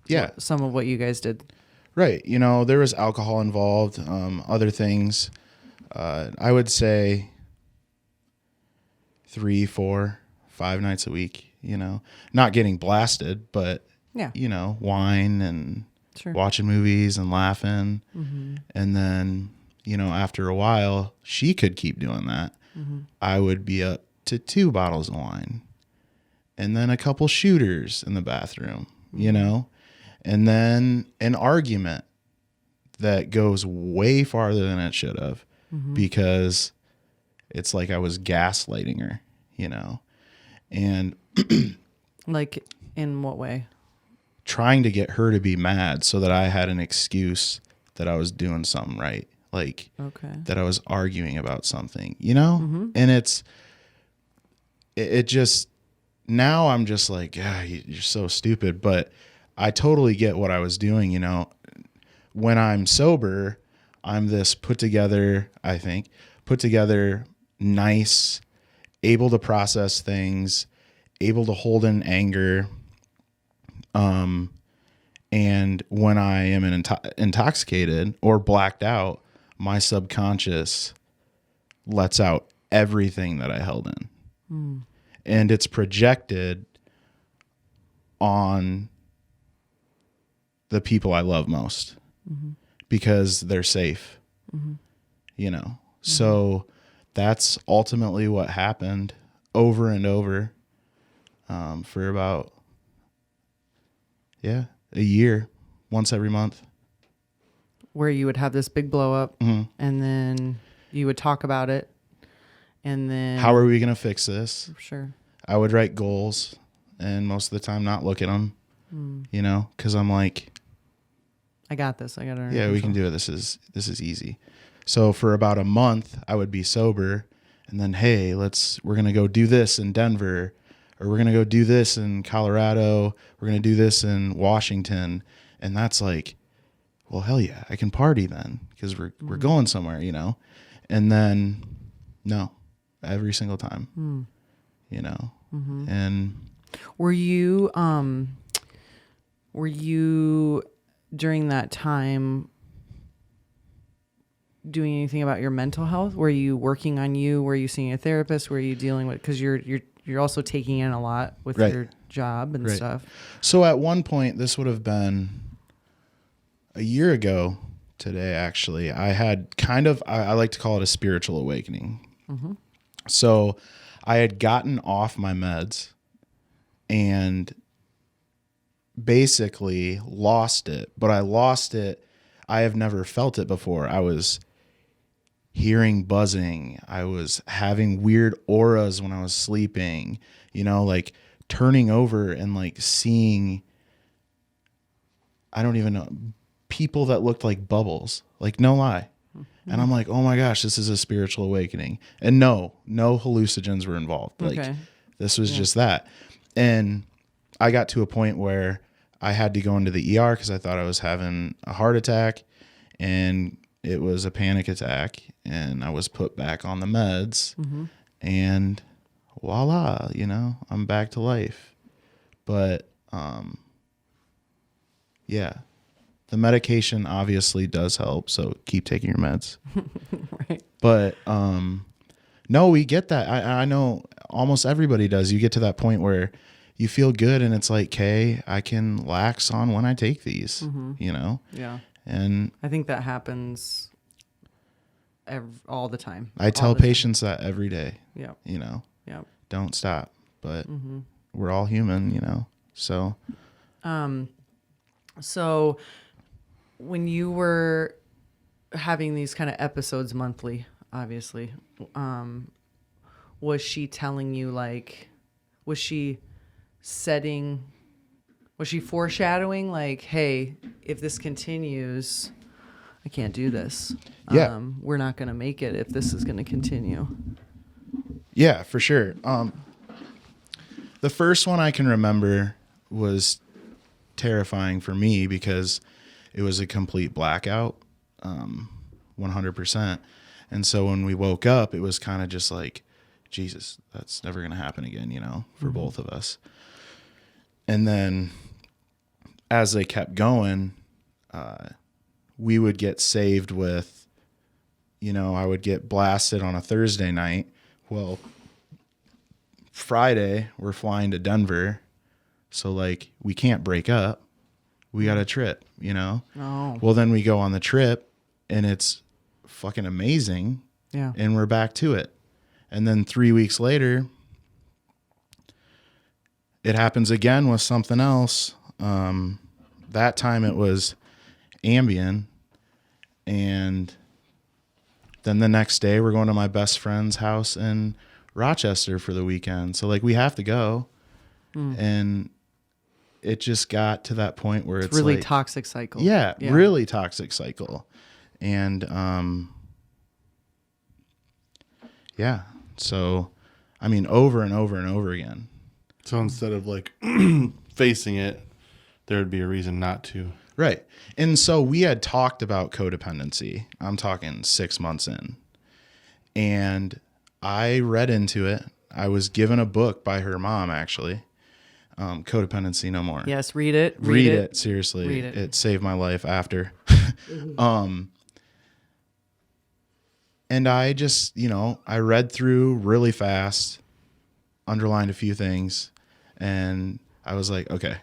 [SPEAKER 3] yeah,
[SPEAKER 1] some of what you guys did.
[SPEAKER 3] right. You know, there was alcohol involved, other things. I would say 3, 4, 5 nights a week, you know, not getting blasted, but
[SPEAKER 1] Yeah.
[SPEAKER 3] you know, wine and
[SPEAKER 1] Sure.
[SPEAKER 3] watching movies and laughing. And then, you know, after a while, she could keep doing that. I would be up to 2 bottles of wine and then a couple shooters in the bathroom, you know, and then an argument that goes way farther than it should have because it's like I was gaslighting her, you know, and
[SPEAKER 1] Like in what way?
[SPEAKER 3] trying to get her to be mad so that I had an excuse that I was doing something right. Like
[SPEAKER 1] Okay.
[SPEAKER 3] that I was arguing about something, you know? And it just, now I'm just like, you're so stupid. But I totally get what I was doing, you know? When I'm sober, I'm this put together, nice, able to process things, able to hold in anger. And when I am intoxicated or blacked out, my subconscious lets out everything that I held in. And it's projected on the people I love most because they're safe, you know? So that's ultimately what happened over and over for about, a year, once every month.
[SPEAKER 1] Where you would have this big blow up and then you would talk about it and then
[SPEAKER 3] How are we going to fix this?
[SPEAKER 1] Sure.
[SPEAKER 3] I would write goals and most of the time not look at them, you know, because I'm like,
[SPEAKER 1] I got this. I got it.
[SPEAKER 3] yeah, we can do it. This is easy. So for about a month, I would be sober and then, hey, we're going to go do this in Denver, or we're going to go do this in Colorado. We're going to do this in Washington. And that's like, well, hell yeah, I can party then because we're going somewhere, you know? And then No, every single time, you know, and
[SPEAKER 1] Were you during that time doing anything about your mental health? Were you working on you? Were you seeing a therapist? Were you dealing with, because you're also taking in a lot with
[SPEAKER 3] Right.
[SPEAKER 1] your job and
[SPEAKER 3] Right.
[SPEAKER 1] stuff.
[SPEAKER 3] So at one point, this would have been a year ago today, actually, I had I like to call it a spiritual awakening. So I had gotten off my meds and basically lost it, but I lost it. I have never felt it before. I was hearing buzzing. I was having weird auras when I was sleeping, you know, like turning over and like seeing, I don't even know, people that looked like bubbles, like no lie. And I'm like, oh my gosh, this is a spiritual awakening. And no hallucinogens were involved. Like
[SPEAKER 1] Okay.
[SPEAKER 3] this was just that. And I got to a point where I had to go into the ER because I thought I was having a heart attack, and it was a panic attack, and I was put back on the meds, and voila, you know, I'm back to life. But yeah, the medication obviously does help, so keep taking your meds.
[SPEAKER 1] Right.
[SPEAKER 3] But no, we get that. I know almost everybody does. You get to that point where you feel good, and it's like, okay, I can lax on when I take these, you know?
[SPEAKER 1] Yeah.
[SPEAKER 3] And
[SPEAKER 1] I think that happens all the time.
[SPEAKER 3] I tell patients that every day,
[SPEAKER 1] Yeah.
[SPEAKER 3] you know,
[SPEAKER 1] Yeah.
[SPEAKER 3] don't stop. But we're all human, you know? So,
[SPEAKER 1] So when you were having these kind of episodes monthly, obviously, was she telling you, like, was she foreshadowing, like, hey, if this continues, I can't do this.
[SPEAKER 3] Yeah.
[SPEAKER 1] We're not going to make it if this is going to continue.
[SPEAKER 3] yeah, for sure. The first one I can remember was terrifying for me because it was a complete blackout, 100%. And so when we woke up, it was kind of just like, Jesus, that's never going to happen again, you know, for both of us. And then as they kept going, we would get saved with, you know, I would get blasted on a Thursday night. Well, Friday, we're flying to Denver. So, like, we can't break up. We got a trip, you know?
[SPEAKER 1] Oh.
[SPEAKER 3] Well, then we go on the trip, and it's fucking amazing.
[SPEAKER 1] Yeah.
[SPEAKER 3] And we're back to it. And then 3 weeks later, it happens again with something else. That time it was Ambien. And then the next day, we're going to my best friend's house in Rochester for the weekend. So, like, we have to go. And it just got to that point where it's
[SPEAKER 1] really
[SPEAKER 3] like,
[SPEAKER 1] toxic cycle.
[SPEAKER 3] Yeah, really toxic cycle. And yeah. So, I mean, over and over and over again.
[SPEAKER 2] So instead of like facing it, there would be a reason not to.
[SPEAKER 3] Right. And so we had talked about codependency. I'm talking 6 months in. And I read into it. I was given a book by her mom, actually. Codependency No More.
[SPEAKER 1] Yes, read it.
[SPEAKER 3] Read it. Seriously.
[SPEAKER 1] Read it.
[SPEAKER 3] It saved my life after. And I just, you know, I read through really fast, underlined a few things, and I was like, okay,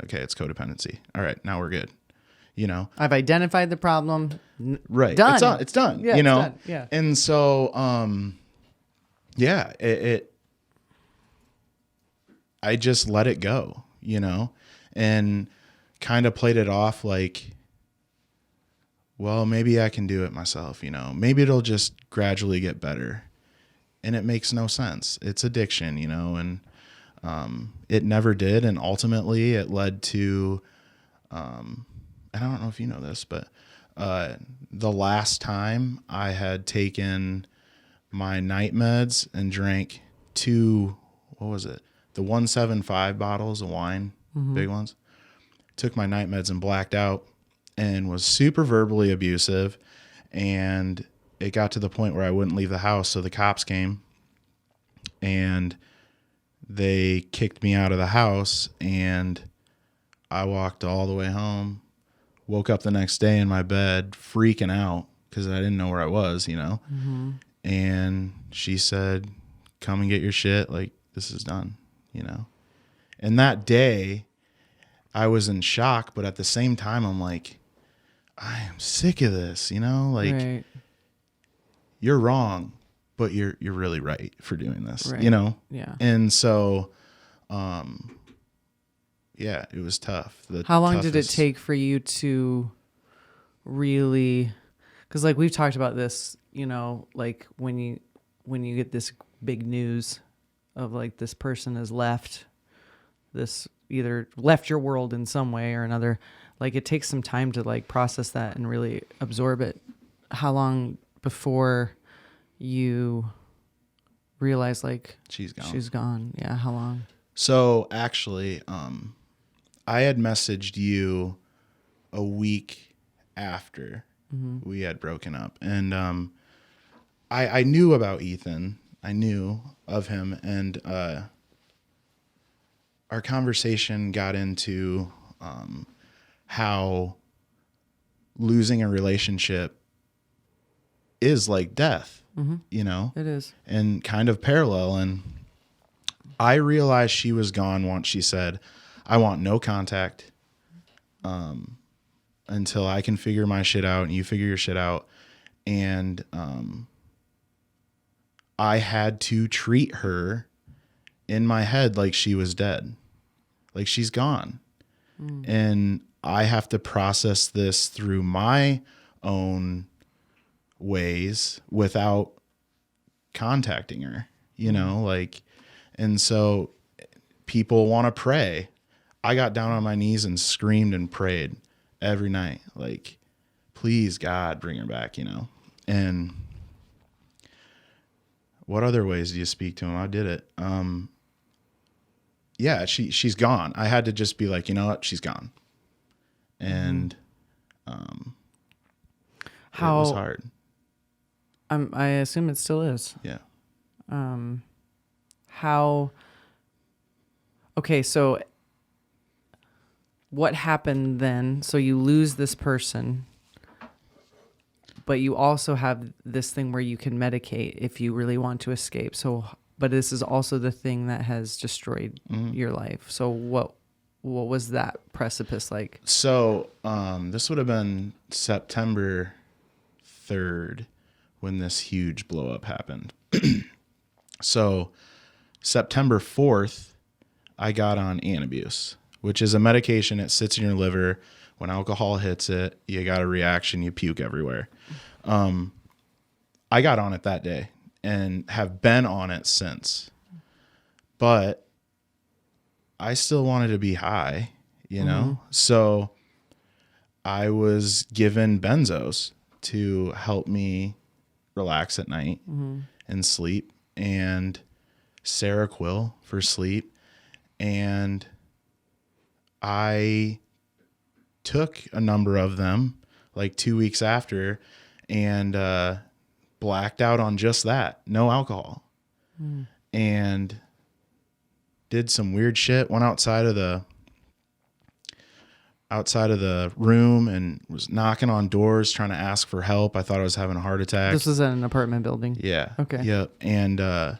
[SPEAKER 3] it's codependency. All right, now we're good. You know,
[SPEAKER 1] I've identified the problem.
[SPEAKER 3] right?
[SPEAKER 1] Done.
[SPEAKER 3] It's done.
[SPEAKER 1] Yeah,
[SPEAKER 3] you
[SPEAKER 1] it's
[SPEAKER 3] know,
[SPEAKER 1] done. Yeah.
[SPEAKER 3] And so, yeah, I just let it go, you know, and kind of played it off like, well, maybe I can do it myself, you know, maybe it'll just gradually get better. And it makes no sense. It's addiction, you know, and it never did. And ultimately it led to, and I don't know if you know this, but the last time I had taken my night meds and drank the 175 bottles of wine, big ones, took my night meds and blacked out and was super verbally abusive and it got to the point where I wouldn't leave the house. So the cops came and they kicked me out of the house, and I walked all the way home, woke up the next day in my bed freaking out because I didn't know where I was,
[SPEAKER 1] Mm-hmm.
[SPEAKER 3] And she said, come and get your shit. Like, this is done, And that day I was in shock, but at the same time, I'm like, I am sick of this, like
[SPEAKER 1] Right.
[SPEAKER 3] you're wrong, but you're really right for doing this,
[SPEAKER 1] Right. Yeah.
[SPEAKER 3] And so, yeah, it was tough.
[SPEAKER 1] How long did it take for you to really, because like we've talked about this, like when you get this big news of like this person has left either left your world in some way or another, like it takes some time to like process that and really absorb it. How long before you realize like
[SPEAKER 3] She's
[SPEAKER 1] gone? Yeah. How long?
[SPEAKER 3] So actually, I had messaged you a week after we had broken up, and I knew about Ethan. I knew of him, and our conversation got into how losing a relationship is like death,
[SPEAKER 1] It is.
[SPEAKER 3] and kind of parallel. And I realized she was gone once she said, I want no contact until I can figure my shit out and you figure your shit out. And I had to treat her in my head like she was dead, like she's gone. And I have to process this through my own ways without contacting her, like, and so people want to pray. I got down on my knees and screamed and prayed every night, like, please God, bring her back, and what other ways do you speak to him? I did it. Yeah, she's gone. I had to just be like, you know what? She's gone. And it was hard.
[SPEAKER 1] I assume it still is.
[SPEAKER 3] Yeah.
[SPEAKER 1] Okay, so what happened then? So you lose this person, but you also have this thing where you can medicate if you really want to escape. So, but this is also the thing that has destroyed your life. So what was that precipice like?
[SPEAKER 3] So this would have been September 3rd when this huge blow up happened. So September 4th, I got on Antabuse, which is a medication. It sits in your liver. When alcohol hits it, you got a reaction, you puke everywhere. I got on it that day and have been on it since. But I still wanted to be high, So I was given benzos to help me relax at night and sleep, and Seroquel for sleep. And I took a number of them like 2 weeks after and blacked out on just that. No alcohol. And did some weird shit. Went outside of the room and was knocking on doors trying to ask for help. I thought I was having a heart attack.
[SPEAKER 1] This was in an apartment building.
[SPEAKER 3] Yeah.
[SPEAKER 1] Okay.
[SPEAKER 3] Yep. And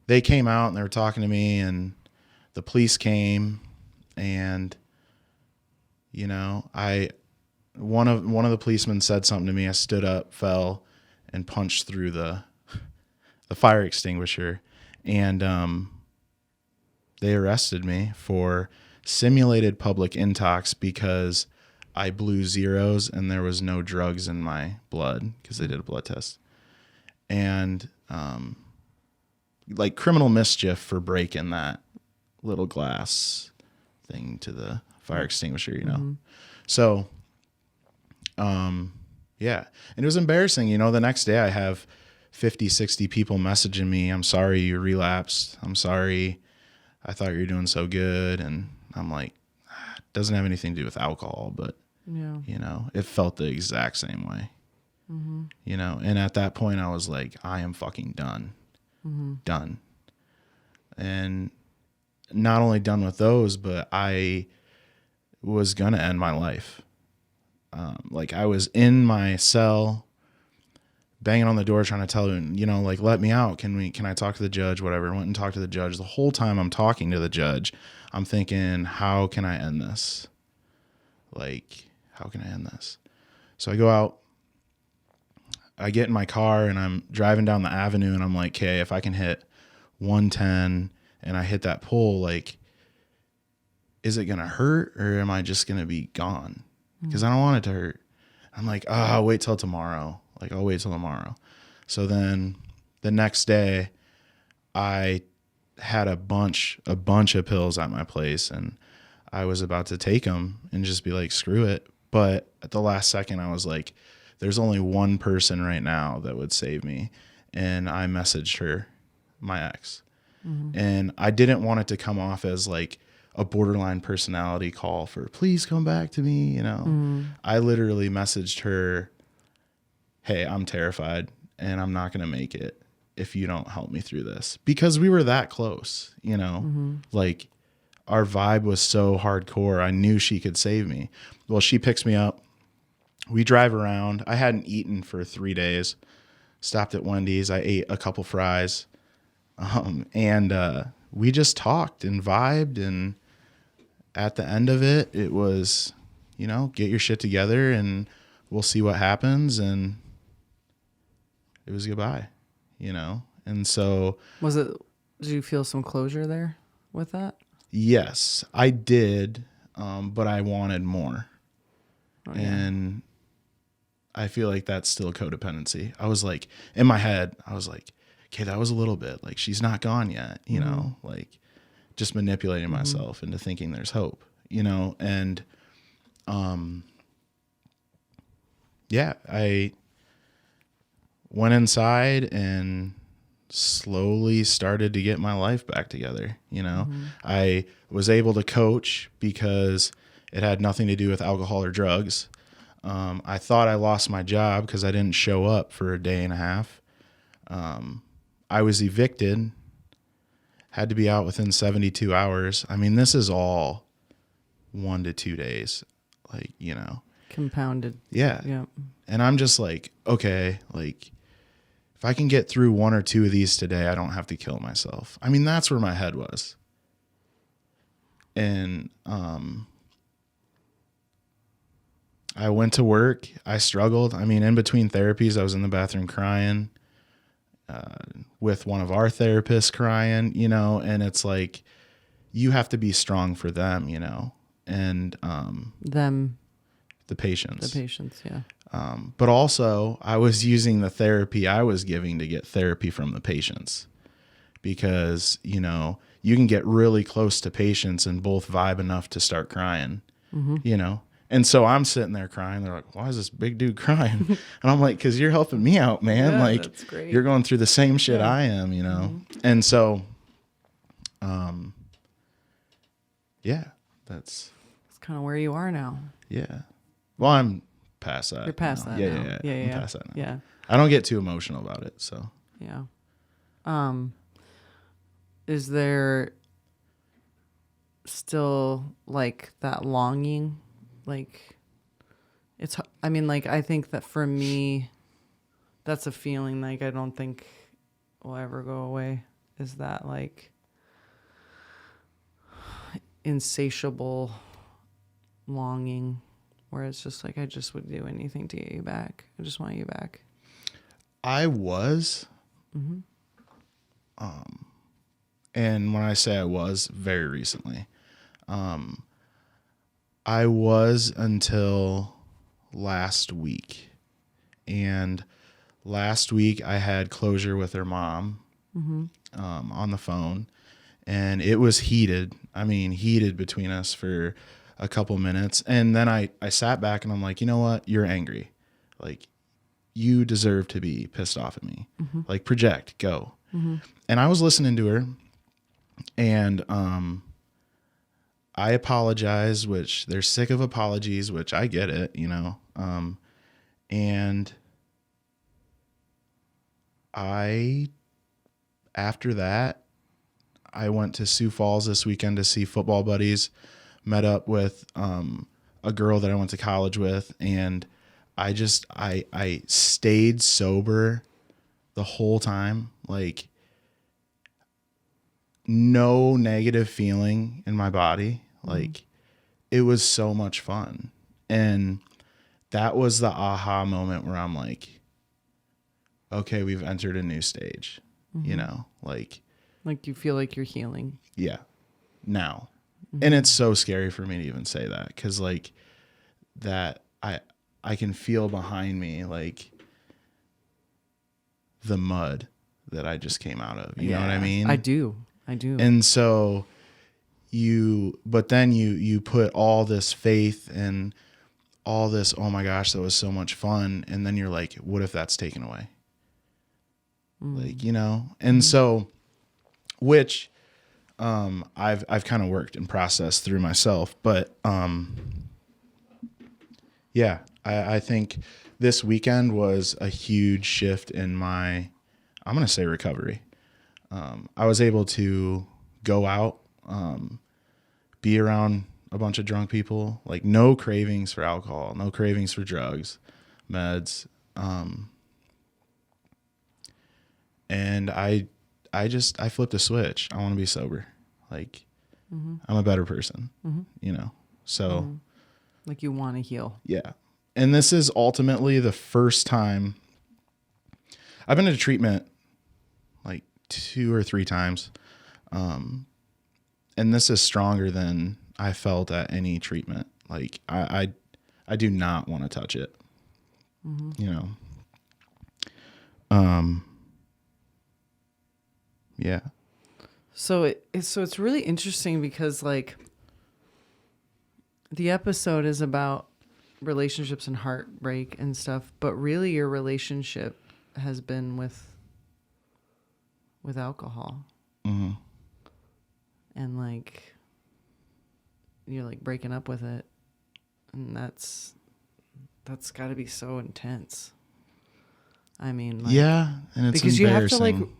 [SPEAKER 3] they came out and they were talking to me, and the police came, and one of the policemen said something to me. I stood up, fell, and punched through the fire extinguisher, and they arrested me for simulated public intox because I blew zeros and there was no drugs in my blood because they did a blood test, and like criminal mischief for breaking that little glass thing to the fire extinguisher, So, yeah. And it was embarrassing. The next day I have 50, 60 people messaging me. I'm sorry you relapsed. I'm sorry. I thought you were doing so good. And I'm like, it doesn't have anything to do with alcohol, but
[SPEAKER 1] Yeah.
[SPEAKER 3] it felt the exact same way.
[SPEAKER 1] Mm-hmm.
[SPEAKER 3] you know, and at that point I was like, I am fucking done. Done. And not only done with those, but I was going to end my life. Like I was in my cell banging on the door trying to tell him, you know, like, let me out. Can I talk to the judge? Whatever. I went and talked to the judge. The whole time I'm talking to the judge, I'm thinking, how can I end this? Like, how can I end this? So I go out, I get in my car and I'm driving down the avenue and I'm like, okay, if I can hit 110 and I hit that pole, like, is it going to hurt or am I just going to be gone? Because I don't want it to hurt. I'm like, I'll wait till tomorrow. Like, I'll wait till tomorrow. So then the next day I had a bunch of pills at my place and I was about to take them and just be like, screw it. But at the last second, I was like, there's only one person right now that would save me. And I messaged her, my ex. And I didn't want it to come off as like a borderline personality call for, please come back to me. You know, I literally messaged her, hey, I'm terrified and I'm not going to make it if you don't help me through this, because we were that close, you know, like our vibe was so hardcore. I knew she could save me. Well, she picks me up. We drive around. I hadn't eaten for 3 days. Stopped at Wendy's. I ate a couple fries. And we just talked and vibed. And at the end of it, it was, you know, get your shit together and we'll see what happens. And it was goodbye, you know? And so
[SPEAKER 1] did you feel some closure there with that?
[SPEAKER 3] yes, I did. But I wanted more.
[SPEAKER 1] Oh, yeah.
[SPEAKER 3] And I feel like that's still codependency. I was like, in my head, I was like, okay, that was a little bit like, she's not gone yet, you know, like just manipulating myself into thinking there's hope, you know? And, yeah, I went inside and slowly started to get my life back together. You know, I was able to coach because it had nothing to do with alcohol or drugs. I thought I lost my job because I didn't show up for a day and a half. I was evicted, had to be out within 72 hours. I mean, this is all 1 to 2 days, like, you know,
[SPEAKER 1] Compounded.
[SPEAKER 3] yeah.
[SPEAKER 1] Yeah.
[SPEAKER 3] And I'm just like, okay, like if I can get through 1 or 2 of these today, I don't have to kill myself. I mean, that's where my head was. And, I went to work. I struggled. I mean, in between therapies, I was in the bathroom crying, with one of our therapists crying, you know, and it's like, you have to be strong for them, you know, and, the patients,
[SPEAKER 1] yeah.
[SPEAKER 3] But also I was using the therapy I was giving to get therapy from the patients, because, you know, you can get really close to patients and both vibe enough to start crying, you know? And so I'm sitting there crying. They're like, why is this big dude crying? And I'm like, cause you're helping me out, man.
[SPEAKER 1] Yeah,
[SPEAKER 3] like
[SPEAKER 1] that's great.
[SPEAKER 3] You're going through the same shit I am, you know? And so, yeah, that's
[SPEAKER 1] kind of where you are now.
[SPEAKER 3] yeah. Well, I'm past that.
[SPEAKER 1] You're past
[SPEAKER 3] now.
[SPEAKER 1] that.
[SPEAKER 3] Yeah,
[SPEAKER 1] now.
[SPEAKER 3] yeah, yeah.
[SPEAKER 1] Yeah.
[SPEAKER 3] I'm past that now.
[SPEAKER 1] Yeah.
[SPEAKER 3] I don't get too emotional about it. So
[SPEAKER 1] Yeah. Is there still like that longing? Like I mean, like, I think that for me, that's a feeling like I don't think will ever go away, is that like insatiable longing where it's just like, I just would do anything to get you back. I just want you back.
[SPEAKER 3] I was, and when I say I was, very recently, I was until last week. And last week I had closure with her mom, on the phone, and it was heated. I mean, heated between us for a couple minutes. And then I sat back and I'm like, you know what? You're angry. Like, you deserve to be pissed off at me. Like, project, go. And I was listening to her, and I apologize, which they're sick of apologies, which I get it, you know. And after that, I went to Sioux Falls this weekend to see football buddies, met up with a girl that I went to college with, and I stayed sober the whole time. Like, no negative feeling in my body. Like, it was so much fun. And that was the aha moment where I'm like, okay, we've entered a new stage, you know, like
[SPEAKER 1] you feel like you're healing.
[SPEAKER 3] yeah, now. And it's so scary for me to even say that, because like that I can feel behind me like the mud that I just came out of. You know what I mean?
[SPEAKER 1] I do.
[SPEAKER 3] And so but then you put all this faith and all this, oh my gosh, that was so much fun. And then you're like, what if that's taken away? Like, you know? And so, which I've kind of worked and processed through myself, but yeah, I think this weekend was a huge shift in my, I'm going to say, recovery. I was able to go out, be around a bunch of drunk people, like no cravings for alcohol, no cravings for drugs, meds. And I flipped a switch. I want to be sober. Like, I'm a better person, you know? So
[SPEAKER 1] like you want to heal.
[SPEAKER 3] yeah. And this is ultimately the first time I've been to treatment like 2 or 3 times. And this is stronger than I felt at any treatment. Like I do not want to touch it, you know? Yeah.
[SPEAKER 1] So it's really interesting because like the episode is about relationships and heartbreak and stuff, but really your relationship has been with alcohol. And like you're like breaking up with it, and that's got to be so intense. I mean, like,
[SPEAKER 3] yeah, and it's
[SPEAKER 1] because you have to like
[SPEAKER 3] embarrassing.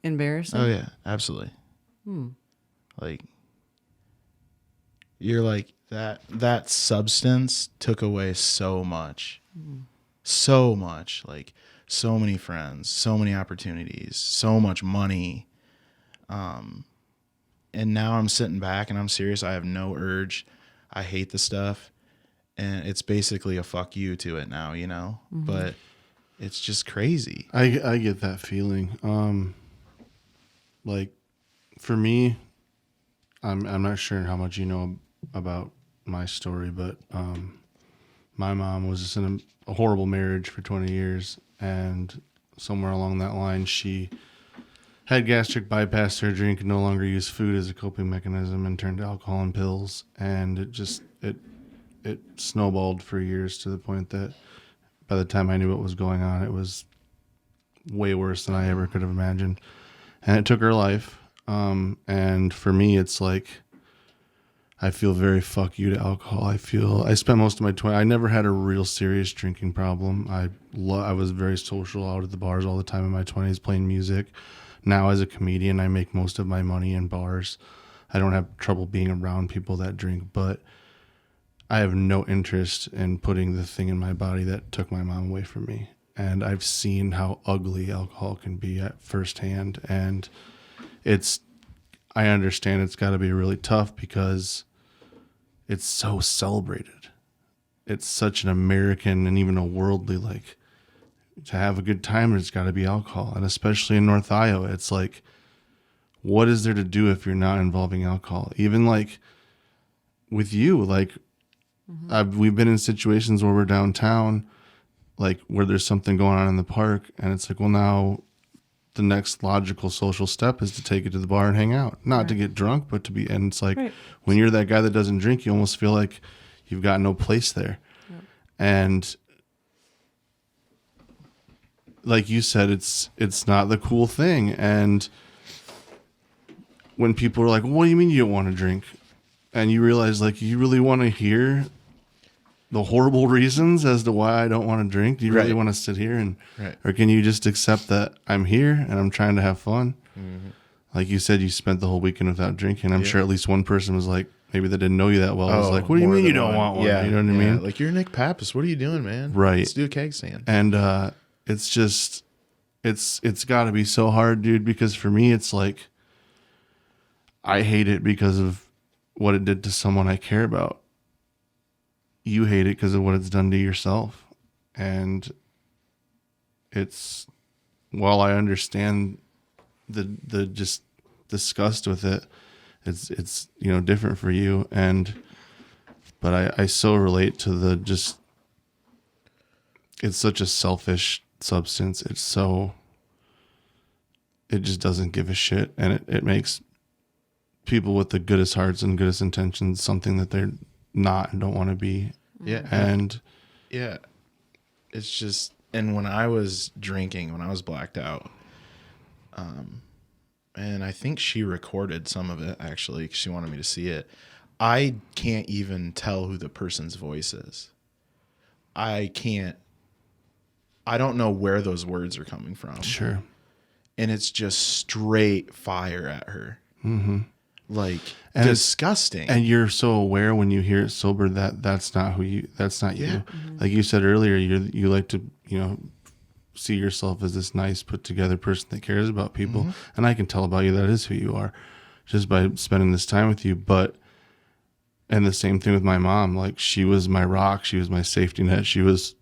[SPEAKER 1] embarrassing.
[SPEAKER 3] Oh yeah, absolutely. Like you're like that substance took away so much. So much, like so many friends, so many opportunities, so much money. And now I'm sitting back and I'm serious. I have no urge. I hate the stuff. And it's basically a fuck you to it now, you know? But it's just crazy.
[SPEAKER 2] I get that feeling. Like for me, I'm not sure how much you know about my story, but my mom was just in a horrible marriage for 20 years, and somewhere along that line, she had gastric bypass surgery and could no longer use food as a coping mechanism and turned to alcohol and pills, and it snowballed for years to the point that by the time I knew what was going on, it was way worse than I ever could have imagined, and it took her life. And for me, it's like I feel very fuck you to alcohol. I spent most of my 20s. I never had a real serious drinking problem. I was very social, out at the bars all the time in my 20s, playing music. Now as a comedian, I make most of my money in bars. I don't have trouble being around people that drink, but I have no interest in putting the thing in my body that took my mom away from me. And I've seen how ugly alcohol can be at firsthand. And I understand it's got to be really tough because it's so celebrated. It's such an American and even a worldly, like, to have a good time, there's got to be alcohol. And especially in North Iowa, it's like, what is there to do if you're not involving alcohol? Even like with you, like we've been in situations where we're downtown, like where there's something going on in the park, and it's like, well, now the next logical social step is to take it to the bar and hang out, not to get drunk, but to be. And it's like when you're that guy that doesn't drink, you almost feel like you've got no place there. And like you said, it's not the cool thing. And when people are like, what do you mean you don't want to drink? And you realize, like, you really want to hear the horrible reasons as to why I don't want to drink? Do you really
[SPEAKER 3] Right.
[SPEAKER 2] want to sit here and,
[SPEAKER 3] Right.
[SPEAKER 2] or can you just accept that I'm here and I'm trying to have fun? Like you said, you spent the whole weekend without drinking. I'm sure at least one person was like, maybe they didn't know you that well. Was like, what do you
[SPEAKER 3] more
[SPEAKER 2] mean you
[SPEAKER 3] than
[SPEAKER 2] don't want one?
[SPEAKER 3] Yeah,
[SPEAKER 2] You know what I mean?
[SPEAKER 3] Like, you're Nick Pappas. What are you doing, man?
[SPEAKER 2] Right.
[SPEAKER 3] Let's do a keg stand.
[SPEAKER 2] And it's just, it's got to be so hard, dude, because for me, it's like, I hate it because of what it did to someone I care about. You hate it because of what it's done to yourself. And it's, while I understand the just disgust with it, it's different for you. But I so relate to the just, it's such a selfish substance. It just doesn't give a shit. And it makes people with the goodest hearts and goodest intentions something that they're not and don't want to be.
[SPEAKER 3] Yeah.
[SPEAKER 2] And
[SPEAKER 3] Yeah. It's just, and when I was drinking, when I was blacked out, and I think she recorded some of it actually, 'cause she wanted me to see it. I can't even tell who the person's voice is. I don't know where those words are coming from.
[SPEAKER 2] sure.
[SPEAKER 3] And it's just straight fire at her.
[SPEAKER 2] Mm-hmm.
[SPEAKER 3] Like,
[SPEAKER 2] And
[SPEAKER 3] disgusting.
[SPEAKER 2] And you're so aware when you hear it sober that that's not you.
[SPEAKER 3] Yeah.
[SPEAKER 2] Mm-hmm. Like you said earlier, you like to, see yourself as this nice put together person that cares about people.
[SPEAKER 3] Mm-hmm.
[SPEAKER 2] And I can tell about you that is who you are just by spending this time with you. And the same thing with my mom. Like, she was my rock. She was my safety net. She was,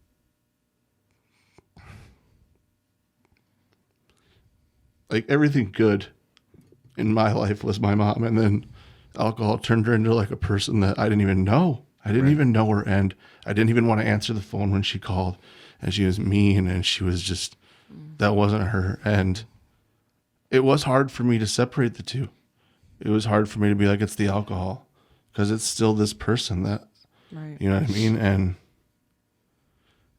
[SPEAKER 2] like, everything good in my life was my mom. And then alcohol turned her into like a person that I didn't even know. I didn't even know her, and I didn't even want to answer the phone when she called, and she was mean, and she was just, that wasn't her. And it was hard for me to separate the two. It was hard for me to be like, it's the alcohol, because it's still this person that,
[SPEAKER 1] Right.
[SPEAKER 2] you know what I mean? And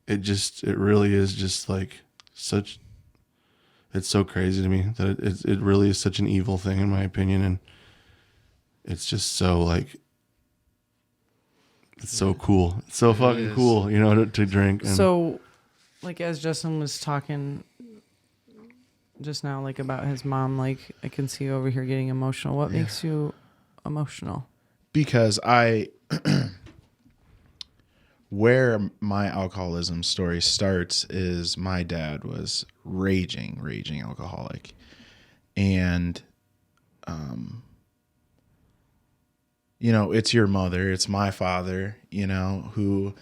[SPEAKER 2] it really is just like such, it's so crazy to me that it really is such an evil thing in my opinion. And it's just so like, it's so cool. It's so fucking cool, to drink. And
[SPEAKER 1] So, like, as Justin was talking just now, like, about his mom, like, I can see you over here getting emotional. What makes you emotional?
[SPEAKER 3] Because where my alcoholism story starts is my dad was raging alcoholic. And, it's your mother, it's my father, who,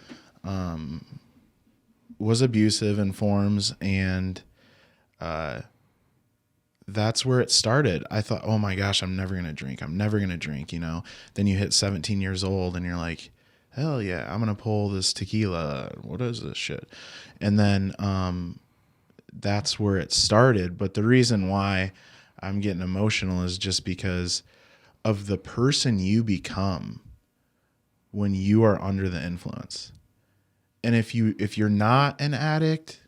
[SPEAKER 3] was abusive in forms. And, that's where it started. I thought, oh my gosh, I'm never going to drink. Then you hit 17 years old and you're like, hell yeah, I'm going to pull this tequila. What is this shit? And then that's where it started. But the reason why I'm getting emotional is just because of the person you become when you are under the influence. And if you're not an addict,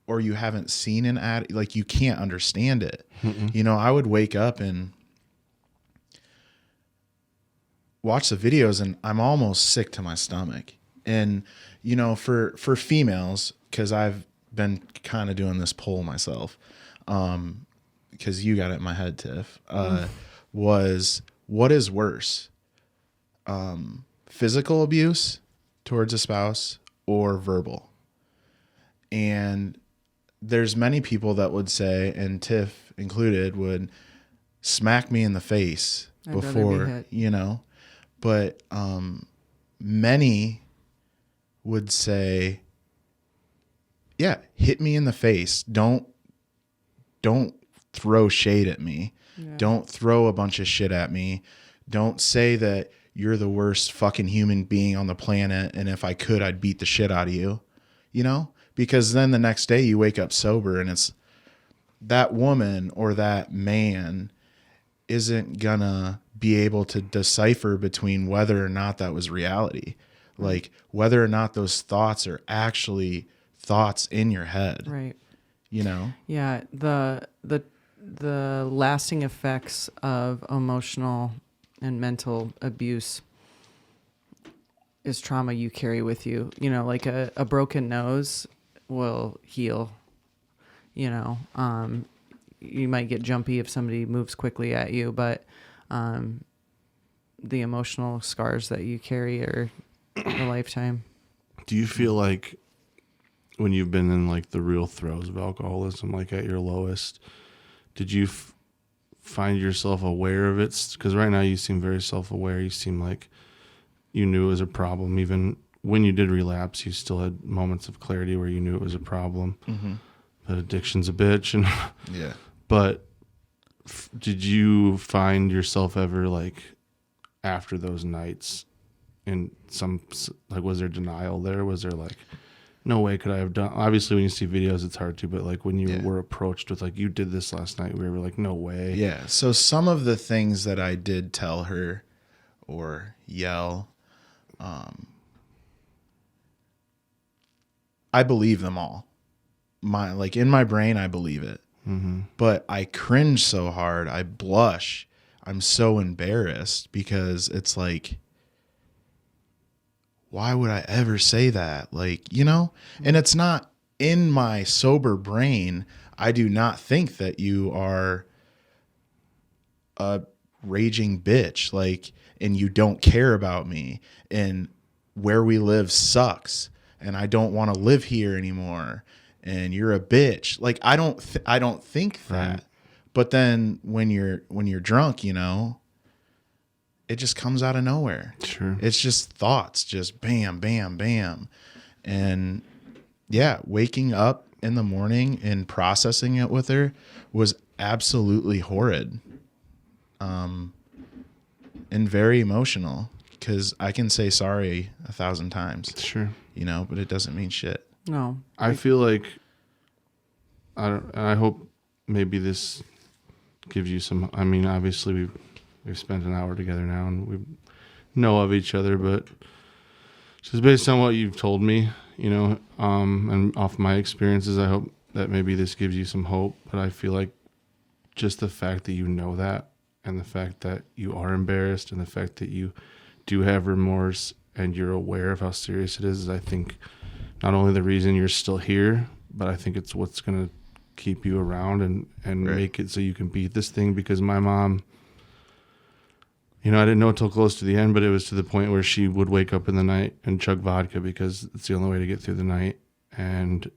[SPEAKER 3] or you haven't seen an addict, like, you can't understand it. Mm-mm. I would wake up and watch the videos and I'm almost sick to my stomach. And, for females, because I've been kind of doing this poll myself, because you got it in my head, Tiff, was what is worse? Physical abuse towards a spouse or verbal? And there's many people that would say, and Tiff included, would smack me in the face before, but many would say, yeah, hit me in the face. Don't throw shade at me. Yeah. Don't throw a bunch of shit at me. Don't say that you're the worst fucking human being on the planet, and if I could, I'd beat the shit out of you, Because then the next day you wake up sober and it's that woman or that man isn't gonna be able to decipher between whether or not that was reality. Like, whether or not those thoughts are actually thoughts in your head.
[SPEAKER 1] Right.
[SPEAKER 3] Yeah,
[SPEAKER 1] the lasting effects of emotional and mental abuse is trauma you carry with you. You know, like a broken nose will heal. You know, you might get jumpy if somebody moves quickly at you, but the emotional scars that you carry are a lifetime.
[SPEAKER 2] Do you feel like when you've been in like the real throes of alcoholism, like at your lowest, did you find yourself aware of it? Because right now you seem very self-aware. You seem like you knew it was a problem. Even when you did relapse, you still had moments of clarity where you knew it was a problem.
[SPEAKER 3] Mm-hmm.
[SPEAKER 2] But addiction's a bitch. And
[SPEAKER 3] Yeah.
[SPEAKER 2] But did you find yourself ever like after those nights in some, like, was there denial there? Was there like, no way could I have done? Obviously, when you see videos, it's hard to, but like when you were approached with like, you did this last night, we were like, no way.
[SPEAKER 3] Yeah. So some of the things that I did tell her or yell, I believe them all. Like in my brain, I believe it.
[SPEAKER 2] Mm-hmm.
[SPEAKER 3] But I cringe so hard. I blush. I'm so embarrassed because it's like, why would I ever say that? Like, you know, and it's not in my sober brain. I do not think that you are a raging bitch, like, and you don't care about me and where we live sucks and I don't want to live here anymore and you're a bitch. Like, I don't think that.
[SPEAKER 2] Right.
[SPEAKER 3] But then when you're drunk, you know, it just comes out of nowhere.
[SPEAKER 2] Sure.
[SPEAKER 3] It's just thoughts, just bam, bam, bam. And yeah, waking up in the morning and processing it with her was absolutely horrid. And very emotional because I can say sorry 1,000 times,
[SPEAKER 2] Sure.
[SPEAKER 3] you know, but it doesn't mean shit.
[SPEAKER 1] No.
[SPEAKER 2] I feel like, I hope maybe this gives you some, I mean, obviously we've spent an hour together now and we know of each other, but just based on what you've told me, you know, and off my experiences, I hope that maybe this gives you some hope. But I feel like just the fact that you know that, and the fact that you are embarrassed, and the fact that you do have remorse and you're aware of how serious it is I think not only the reason you're still here, but I think it's what's going to keep you around and
[SPEAKER 3] Right.
[SPEAKER 2] make it so you can beat this thing. Because my mom, you know, I didn't know until close to the end, but it was to the point where she would wake up in the night and chug vodka because it's the only way to get through the night. And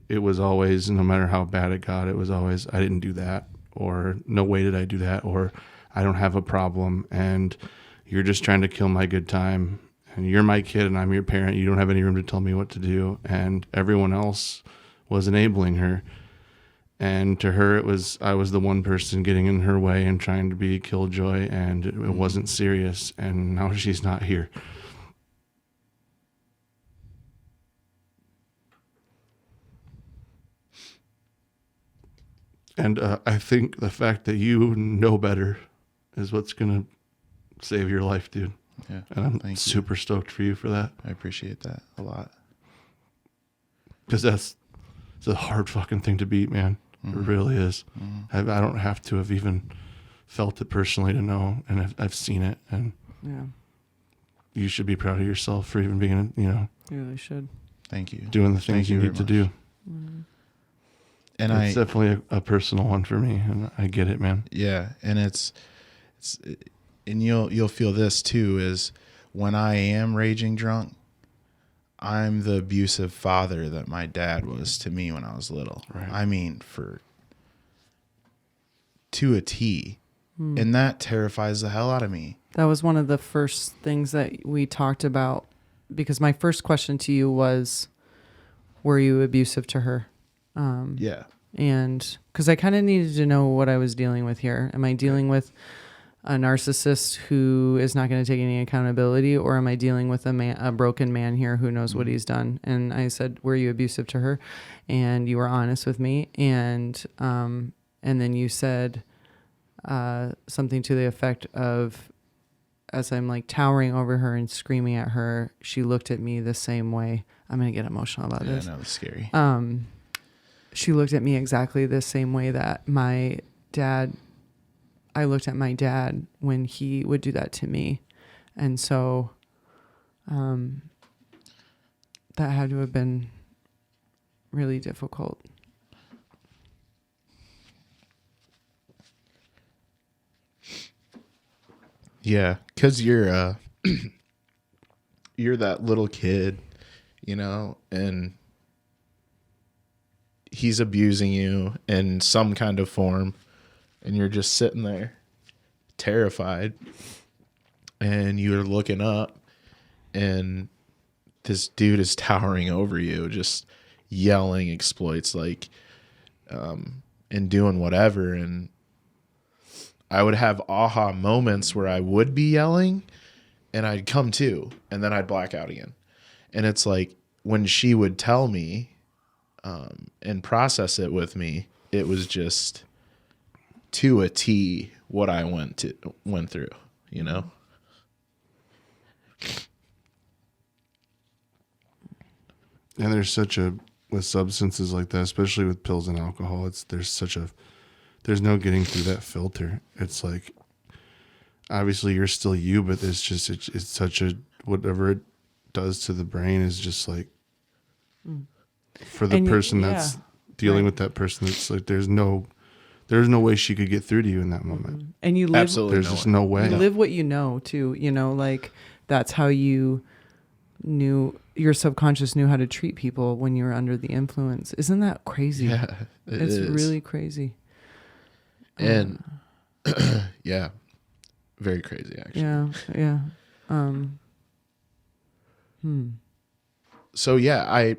[SPEAKER 2] it was always, no matter how bad it got, it was always, I didn't do that, or no way did I do that, or I don't have a problem, and you're just trying to kill my good time, and you're my kid and I'm your parent. You don't have any room to tell me what to do. And everyone else was enabling her. And to her, I was the one person getting in her way and trying to be a killjoy, and it wasn't serious. And now she's not here. And I think the fact that you know better is what's going to save your life, dude.
[SPEAKER 3] Yeah.
[SPEAKER 2] And I'm super stoked for you for that.
[SPEAKER 3] I appreciate that a lot.
[SPEAKER 2] Because it's a hard fucking thing to beat, man. It really is. I don't have to have even felt it personally to know, and I've seen it, and
[SPEAKER 1] Yeah.
[SPEAKER 2] you should be proud of yourself for even being, you know,
[SPEAKER 1] You really should.
[SPEAKER 3] Thank you.
[SPEAKER 2] doing the things
[SPEAKER 3] Thank
[SPEAKER 2] you
[SPEAKER 3] you
[SPEAKER 2] need to
[SPEAKER 3] very
[SPEAKER 2] do.
[SPEAKER 3] And
[SPEAKER 2] It's definitely a personal one for me, and I get it, man.
[SPEAKER 3] yeah, and and you'll feel this too, is when I am raging drunk, I'm the abusive father that my dad was to me when I was little.
[SPEAKER 2] Right.
[SPEAKER 3] I mean, to a T. And that terrifies the hell out of me.
[SPEAKER 1] That was one of the first things that we talked about, because my first question to you was, were you abusive to her?
[SPEAKER 3] Yeah.
[SPEAKER 1] And because I kind of needed to know what I was dealing with here. Am I dealing with a narcissist who is not going to take any accountability, or am I dealing with a broken man here who knows what he's done? And I said, were you abusive to her? And you were honest with me. And then you said something to the effect of, as I'm like towering over her and screaming at her, she looked at me the same way. I'm going to get emotional about this.
[SPEAKER 3] I know, it's scary.
[SPEAKER 1] She looked at me exactly the same way that I looked at my dad when he would do that to me. And so That had to have been really difficult.
[SPEAKER 3] Yeah, because you're you're that little kid, and he's abusing you in some kind of form, and you're just sitting there terrified, and you're looking up, and this dude is towering over you, just yelling exploits, and doing whatever. And I would have aha moments where I would be yelling and I'd come to, and then I'd black out again. And it's like when she would tell me and process it with me, it was just to a T what I went through,
[SPEAKER 2] And there's with substances like that, especially with pills and alcohol, there's no getting through that filter. It's like, obviously you're still you, but it's such a, whatever it does to the brain is just like, for the person that's dealing with that person, it's like, there's no way she could get through to you in that moment.
[SPEAKER 1] And you live,
[SPEAKER 3] absolutely,
[SPEAKER 2] there's just no way.
[SPEAKER 1] You live what you know too, like that's how you knew, your subconscious knew how to treat people when you were under the influence. Isn't that crazy?
[SPEAKER 3] Yeah,
[SPEAKER 1] it's really crazy.
[SPEAKER 3] And yeah, very crazy actually.
[SPEAKER 1] Yeah.
[SPEAKER 3] So yeah,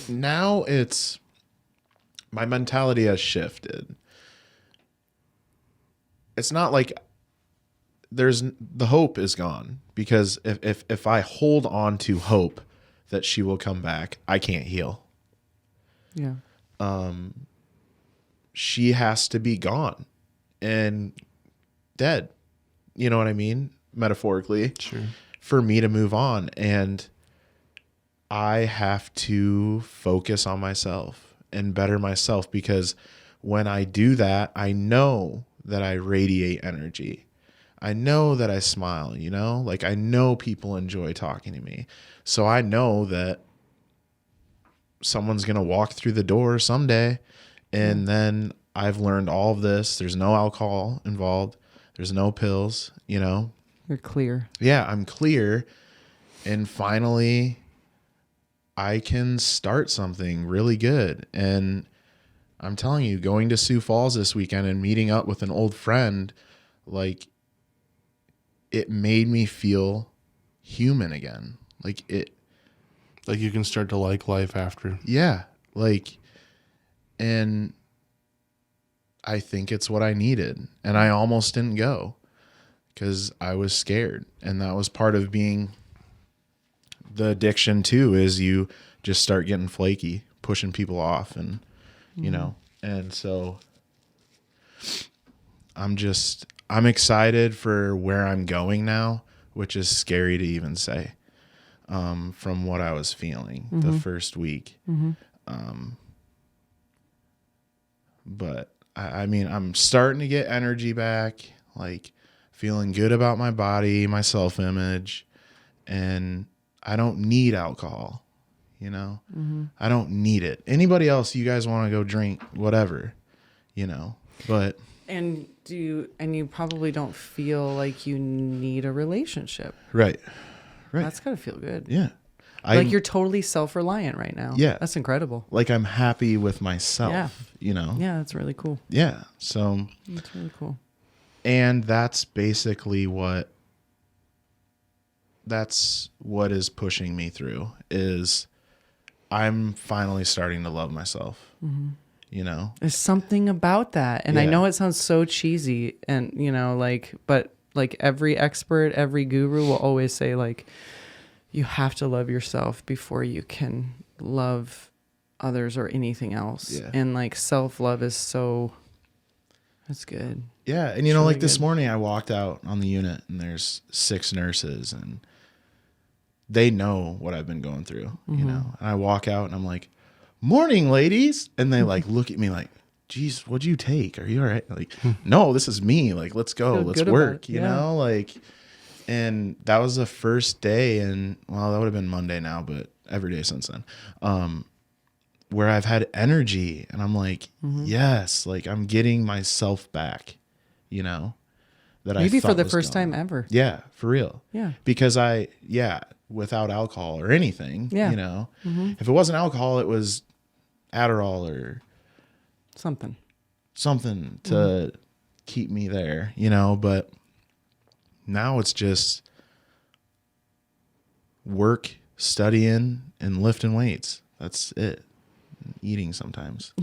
[SPEAKER 3] now it's, my mentality has shifted. It's not like the hope is gone, because if I hold on to hope that she will come back, I can't heal.
[SPEAKER 1] Yeah.
[SPEAKER 3] She has to be gone and dead. You know what I mean? Metaphorically.
[SPEAKER 2] Sure.
[SPEAKER 3] For me to move on. And I have to focus on myself and better myself, because when I do that, I know that I radiate energy. I know that I smile, like I know people enjoy talking to me. So I know that someone's going to walk through the door someday, and then I've learned all of this. There's no alcohol involved. There's no pills,
[SPEAKER 1] You're clear.
[SPEAKER 3] Yeah, I'm clear. And finally, I can start something really good. And I'm telling you, going to Sioux Falls this weekend and meeting up with an old friend, like, it made me feel human again. Like
[SPEAKER 2] you can start to like life after.
[SPEAKER 3] Yeah. And I think it's what I needed. And I almost didn't go because I was scared. And that was part of being the addiction too, is you just start getting flaky, pushing people off, and, and so I'm excited for where I'm going now, which is scary to even say, from what I was feeling the first week. But I'm starting to get energy back, like feeling good about my body, my self-image, and I don't need alcohol, I don't need it. Anybody else, you guys want to go drink, whatever, but.
[SPEAKER 1] And you probably don't feel like you need a relationship.
[SPEAKER 3] Right.
[SPEAKER 1] That's gotta feel good.
[SPEAKER 3] Yeah.
[SPEAKER 1] Like you're totally self-reliant right now.
[SPEAKER 3] Yeah.
[SPEAKER 1] That's incredible.
[SPEAKER 3] Like I'm happy with myself,
[SPEAKER 1] Yeah, that's really cool.
[SPEAKER 3] Yeah. So
[SPEAKER 1] That's really cool.
[SPEAKER 3] And that's basically what is pushing me through, is I'm finally starting to love myself.
[SPEAKER 1] There's something about that. And I know it sounds so cheesy, and but every expert, every guru will always say, you have to love yourself before you can love others or anything else.
[SPEAKER 3] Yeah.
[SPEAKER 1] And self-love is that's good.
[SPEAKER 3] Yeah. And
[SPEAKER 1] really
[SPEAKER 3] this
[SPEAKER 1] good.
[SPEAKER 3] morning I walked out on the unit and there's 6 nurses and they know what I've been going through, and I walk out and I'm like, "Morning, ladies." And they look at me like, "Geez, what'd you take? Are you all right?" No, this is me. Let's go.
[SPEAKER 1] Feel
[SPEAKER 3] Let's
[SPEAKER 1] good
[SPEAKER 3] work,
[SPEAKER 1] about it. Yeah.
[SPEAKER 3] And that was the first day, and well, that would have been Monday now, but every day since then, where I've had energy, and I'm like, yes, like I'm getting myself back, you know, that
[SPEAKER 1] Maybe
[SPEAKER 3] I thought
[SPEAKER 1] for the
[SPEAKER 3] was
[SPEAKER 1] first
[SPEAKER 3] gone.
[SPEAKER 1] time ever.
[SPEAKER 3] Yeah, for real.
[SPEAKER 1] Yeah.
[SPEAKER 3] Because without alcohol or anything,
[SPEAKER 1] Yeah.
[SPEAKER 3] you know, if it wasn't alcohol, it was Adderall or
[SPEAKER 1] Something
[SPEAKER 3] to keep me there, you know, but now it's just work, studying, and lifting weights. That's it. Eating sometimes,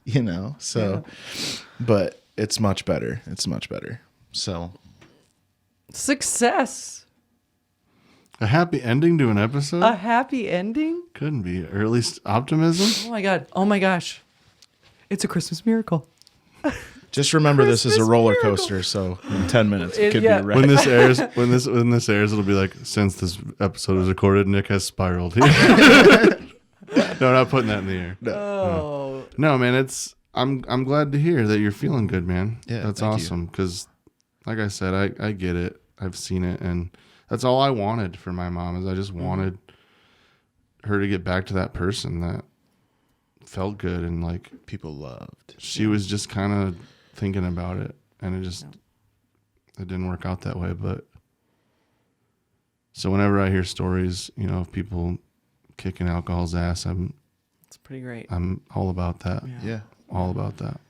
[SPEAKER 3] you know, so, but it's much better. It's much better. So
[SPEAKER 1] Success.
[SPEAKER 2] A happy ending to an episode?
[SPEAKER 1] A happy ending?
[SPEAKER 2] Couldn't be. Or at least optimism?
[SPEAKER 1] Oh my God. Oh my gosh. It's a Christmas miracle.
[SPEAKER 3] just remember this is a
[SPEAKER 1] Christmas
[SPEAKER 3] roller
[SPEAKER 1] miracle.
[SPEAKER 3] coaster. So in 10 minutes, it could
[SPEAKER 1] yeah.
[SPEAKER 3] be right.
[SPEAKER 2] When this airs, it'll be like, since this episode was recorded, Nick has spiraled. No, not putting that in the air.
[SPEAKER 1] Oh.
[SPEAKER 2] No, man, I'm glad to hear that you're feeling good, man.
[SPEAKER 3] Yeah,
[SPEAKER 2] that's
[SPEAKER 3] thank you.
[SPEAKER 2] awesome. Because, like I said, I get it. I've seen it, and that's all I wanted for my mom. Is I just wanted her to get back to that person that felt good, and like
[SPEAKER 3] People loved.
[SPEAKER 2] she was just kind of thinking about it, and it didn't work out that way. But so whenever I hear stories, you know, of people kicking alcohol's ass,
[SPEAKER 1] It's pretty great.
[SPEAKER 2] I'm all about that.
[SPEAKER 3] Yeah.
[SPEAKER 2] All about that.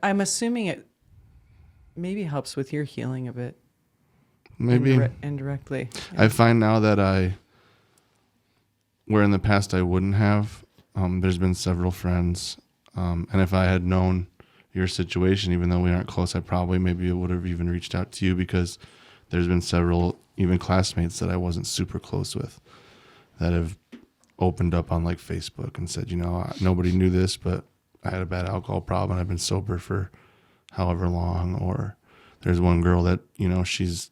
[SPEAKER 1] I'm assuming it maybe helps with your healing a bit.
[SPEAKER 2] Maybe
[SPEAKER 1] Indirectly.
[SPEAKER 2] I find now that where in the past I wouldn't have, there's been several friends, and if I had known your situation, even though we aren't close, I probably maybe would have even reached out to you, because there's been several even classmates that I wasn't super close with that have opened up on like Facebook and said, you know, nobody knew this, but I had a bad alcohol problem. I've been sober for however long. Or there's one girl that, you know, she's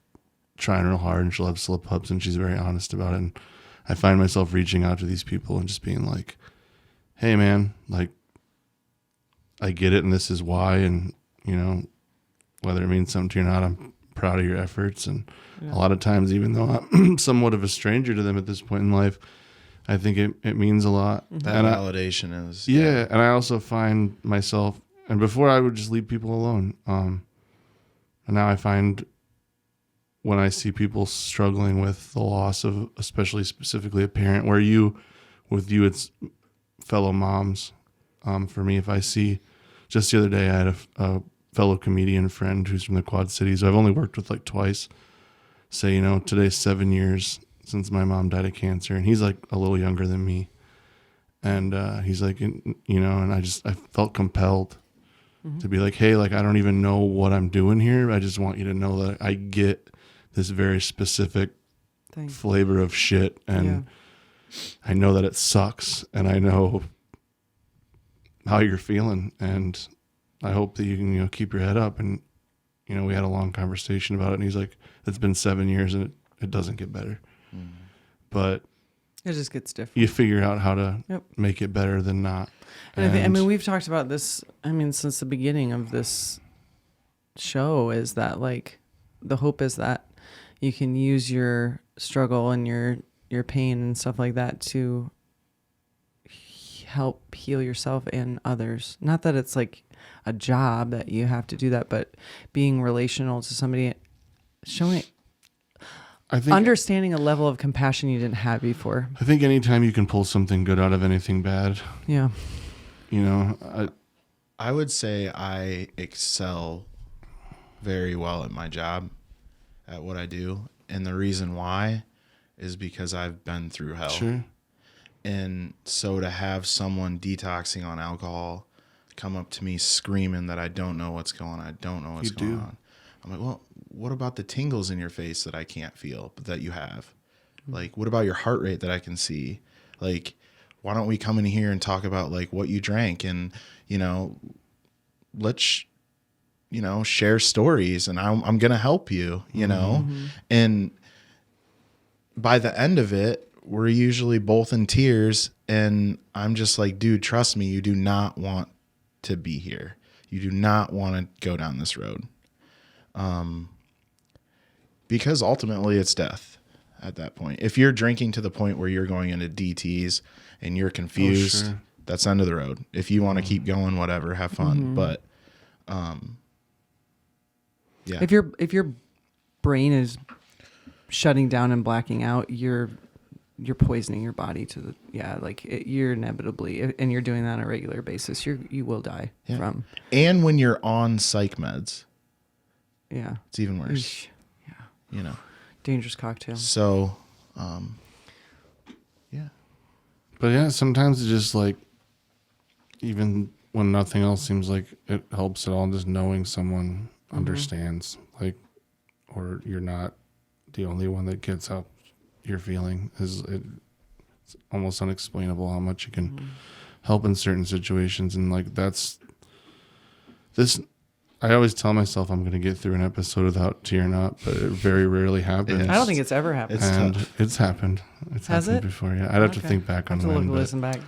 [SPEAKER 2] trying real hard and she'll have slip ups and she's very honest about it. And I find myself reaching out to these people and just being like, hey man, like I get it and this is why. And, you know, whether it means something to you or not, I'm proud of your efforts. And a lot of times, even though I'm somewhat of a stranger to them at this point in life, I think it means a lot.
[SPEAKER 3] That
[SPEAKER 2] And
[SPEAKER 3] validation is.
[SPEAKER 2] yeah. And I also find myself, and before I would just leave people alone. And now I find when I see people struggling with the loss of, especially specifically a parent, where with you, it's fellow moms. For me, if I see, just the other day, I had a fellow comedian friend who's from the Quad Cities, who I've only worked with like twice, say, you know, today's 7 years since my mom died of cancer. And he's like a little younger than me. And he's like, you know, and I felt compelled to be like, hey, like, I don't even know what I'm doing here. I just want you to know that I get this very specific flavor of shit. And I know that it sucks. And I know how you're feeling. And I hope that you can, you know, keep your head up. And, you know, we had a long conversation about it. And he's like, it's been 7 years and it doesn't get better. But
[SPEAKER 1] it just gets different.
[SPEAKER 2] You figure out how to make it better than not.
[SPEAKER 1] And I mean, we've talked about this, I mean, since the beginning of this show, is that like the hope is that you can use your struggle and your pain and stuff like that to help heal yourself and others. Not that it's like a job that you have to do that, but being relational to somebody, showing, I think, understanding a level of compassion you didn't have before.
[SPEAKER 2] I think anytime you can pull something good out of anything bad,
[SPEAKER 1] yeah,
[SPEAKER 2] you know,
[SPEAKER 3] I would say I excel very well at my job, at what I do. And the reason why is because I've been through hell.
[SPEAKER 2] Sure.
[SPEAKER 3] And so to have someone detoxing on alcohol come up to me screaming that I don't know what's going on, I don't know what's going on. I'm like, well, what about the tingles in your face that I can't feel, but that you have? Like, what about your heart rate that I can see? Like, why don't we come in here and talk about like what you drank, and, you know, let's, you know, share stories, and I'm going to help you, you know? And by the end of it, we're usually both in tears, and I'm just like, dude, trust me, you do not want to be here. You do not want to go down this road. because ultimately it's death at that point. If you're drinking to the point where you're going into DTs and you're confused,
[SPEAKER 2] sure.
[SPEAKER 3] that's end of the road. If you want to keep going, whatever, have fun. But, yeah.
[SPEAKER 1] If your brain is shutting down and blacking out, you're poisoning your body to the you're inevitably, and you're doing that on a regular basis, you will die from.
[SPEAKER 3] And when you're on psych meds, it's even worse.
[SPEAKER 1] Eesh.
[SPEAKER 3] You know,
[SPEAKER 1] Dangerous cocktail.
[SPEAKER 3] so
[SPEAKER 2] But yeah, sometimes it's just like, even when nothing else seems like it helps at all, just knowing someone understands, like, or you're not the only one that gets how you're feeling, it's almost unexplainable how much you can help in certain situations. And like, that's this, I always tell myself I'm going to get through an episode without tearing up, but it very rarely happens.
[SPEAKER 1] I don't think it's ever happened.
[SPEAKER 3] It's
[SPEAKER 2] And
[SPEAKER 3] tough.
[SPEAKER 2] it's happened. It's
[SPEAKER 1] Has
[SPEAKER 2] happened
[SPEAKER 1] it?
[SPEAKER 2] before. Yeah, I'd have to
[SPEAKER 1] Okay.
[SPEAKER 2] think back on
[SPEAKER 1] I have to
[SPEAKER 2] when.
[SPEAKER 1] listen back.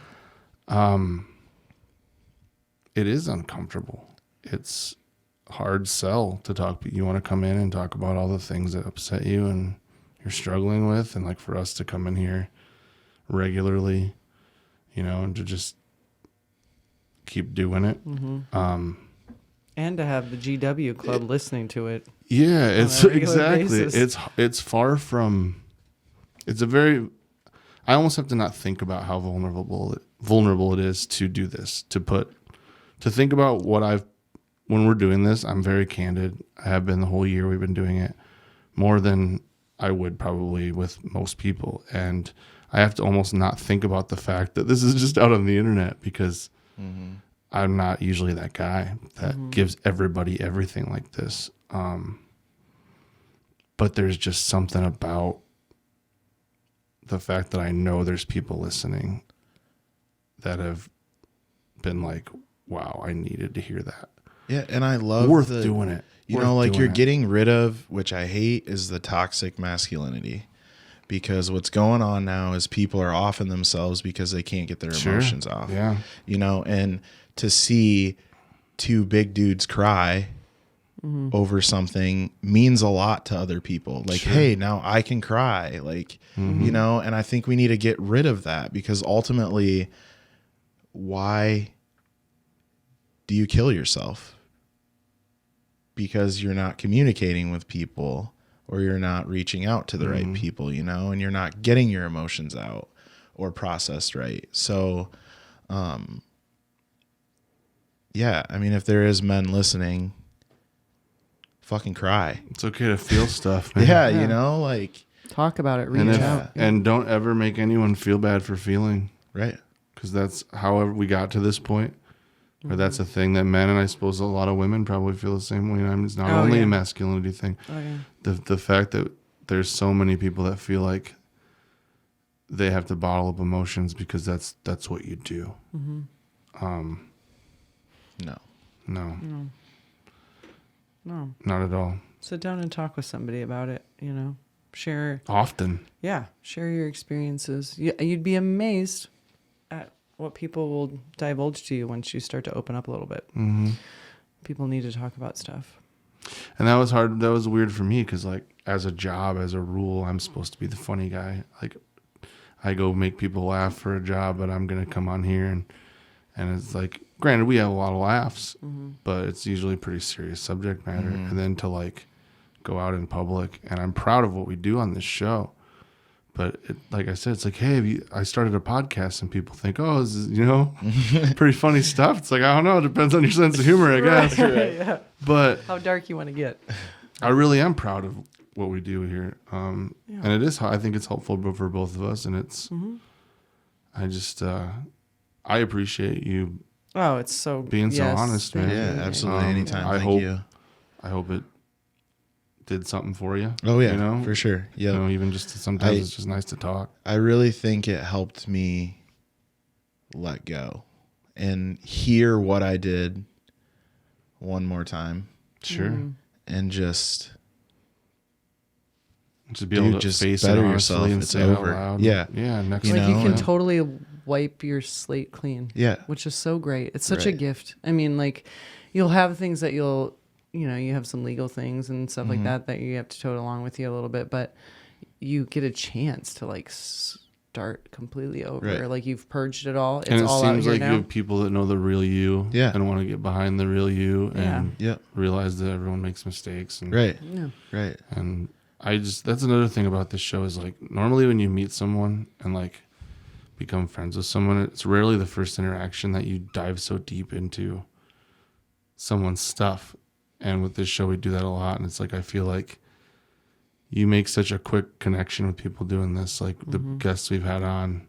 [SPEAKER 2] It is uncomfortable. It's a hard sell to talk. You want to come in and talk about all the things that upset you and you're struggling with, and like for us to come in here regularly, you know, and to just keep doing it.
[SPEAKER 1] And to have the GW club listening to it.
[SPEAKER 2] Yeah, it's
[SPEAKER 1] a regular
[SPEAKER 2] exactly.
[SPEAKER 1] basis.
[SPEAKER 2] It's far from. It's a very. I almost have to not think about how vulnerable it is to do this. To think about when we're doing this. I'm very candid. I have been the whole year we've been doing it, more than I would probably with most people, and I have to almost not think about the fact that this is just out on the internet, because I'm not usually that guy that gives everybody everything like this. But there's just something about the fact that I know there's people listening that have been like, wow, I needed to hear that.
[SPEAKER 3] Yeah, and I love
[SPEAKER 2] Worth doing it.
[SPEAKER 3] You
[SPEAKER 2] Worth
[SPEAKER 3] know, like
[SPEAKER 2] doing
[SPEAKER 3] you're
[SPEAKER 2] it.
[SPEAKER 3] getting rid of, which I hate, is the toxic masculinity. Because what's going on now is people are offing themselves because they can't get their
[SPEAKER 2] Sure.
[SPEAKER 3] emotions off.
[SPEAKER 2] Yeah.
[SPEAKER 3] You know, and to see two big dudes cry over something means a lot to other people. Like,
[SPEAKER 2] Sure.
[SPEAKER 3] hey, now I can cry. Like, you know, and I think we need to get rid of that, because ultimately, why do you kill yourself? Because you're not communicating with people, or you're not reaching out to the right people, you know, and you're not getting your emotions out or processed right. So, yeah, I mean, if there is men listening, fucking cry.
[SPEAKER 2] It's okay to feel stuff, man.
[SPEAKER 3] Yeah, you know, like,
[SPEAKER 1] Talk about it. Reach
[SPEAKER 2] And
[SPEAKER 1] out.
[SPEAKER 2] and don't ever make anyone feel bad for feeling,
[SPEAKER 3] right.
[SPEAKER 2] because that's however we got to this point. Or that's a thing that men, and I suppose a lot of women probably feel the same way. I mean, it's not
[SPEAKER 1] Oh,
[SPEAKER 2] only
[SPEAKER 1] yeah.
[SPEAKER 2] a masculinity thing.
[SPEAKER 1] Oh, yeah.
[SPEAKER 2] The fact that there's so many people that feel like they have to bottle up emotions because that's what you do.
[SPEAKER 3] No.
[SPEAKER 2] No,
[SPEAKER 1] No.
[SPEAKER 2] not at all.
[SPEAKER 1] Sit down and talk with somebody about it, you know. Share your experiences. You'd be amazed at what people will divulge to you once you start to open up a little bit. People need to talk about stuff.
[SPEAKER 2] And that was hard. That was weird for me because, like, as a job, as a rule, I'm supposed to be the funny guy. Like, I go make people laugh for a job, but I'm gonna come on here and it's like, granted, we have a lot of laughs, but it's usually pretty serious subject matter. And then to like go out in public, and I'm proud of what we do on this show. But like I said, it's like, hey, I started a podcast, and people think, oh, this is, pretty funny stuff. It's like, I don't know. It depends on your sense of humor, I guess.
[SPEAKER 1] Yeah.
[SPEAKER 2] But
[SPEAKER 1] How dark you want to get.
[SPEAKER 2] I really am proud of what we do here. And it is, I think it's helpful for both of us. And it's, I just, I appreciate you
[SPEAKER 1] Oh, it's so
[SPEAKER 2] being so honest, man.
[SPEAKER 3] Yeah, absolutely. Anytime.
[SPEAKER 2] I
[SPEAKER 3] Thank you.
[SPEAKER 2] hope it did something for you.
[SPEAKER 3] Oh, yeah,
[SPEAKER 2] you know?
[SPEAKER 3] for sure. Yeah.
[SPEAKER 2] You know, even just sometimes it's just nice to talk.
[SPEAKER 3] I really think it helped me let go and hear what I did one more time.
[SPEAKER 2] Sure.
[SPEAKER 3] And just
[SPEAKER 2] be able to
[SPEAKER 3] just
[SPEAKER 2] face
[SPEAKER 3] better
[SPEAKER 2] it
[SPEAKER 3] yourself.
[SPEAKER 2] honestly and
[SPEAKER 3] It's
[SPEAKER 2] say it out
[SPEAKER 3] over.
[SPEAKER 2] loud.
[SPEAKER 3] Yeah.
[SPEAKER 2] Yeah. Next
[SPEAKER 3] You
[SPEAKER 1] Like
[SPEAKER 3] know,
[SPEAKER 1] you can
[SPEAKER 3] yeah.
[SPEAKER 1] totally wipe your slate clean.
[SPEAKER 3] Yeah.
[SPEAKER 1] Which is so great. It's such a
[SPEAKER 3] Right.
[SPEAKER 1] gift. I mean, like, you'll have things that you'll you have some legal things and stuff like that you have to tote along with you a little bit, but you get a chance to like start completely over.
[SPEAKER 3] Right.
[SPEAKER 1] Like you've purged it all. It's
[SPEAKER 2] And it
[SPEAKER 1] all out
[SPEAKER 2] seems
[SPEAKER 1] here
[SPEAKER 2] like
[SPEAKER 1] now.
[SPEAKER 2] you have people that know the real you and want to get behind the real you and realize that everyone makes mistakes. And,
[SPEAKER 3] Right.
[SPEAKER 1] Yeah.
[SPEAKER 3] Right.
[SPEAKER 2] And that's another thing about this show is like normally when you meet someone and like become friends with someone, it's rarely the first interaction that you dive so deep into someone's stuff. And with this show, we do that a lot. And it's like, I feel like you make such a quick connection with people doing this. Like the guests we've had on,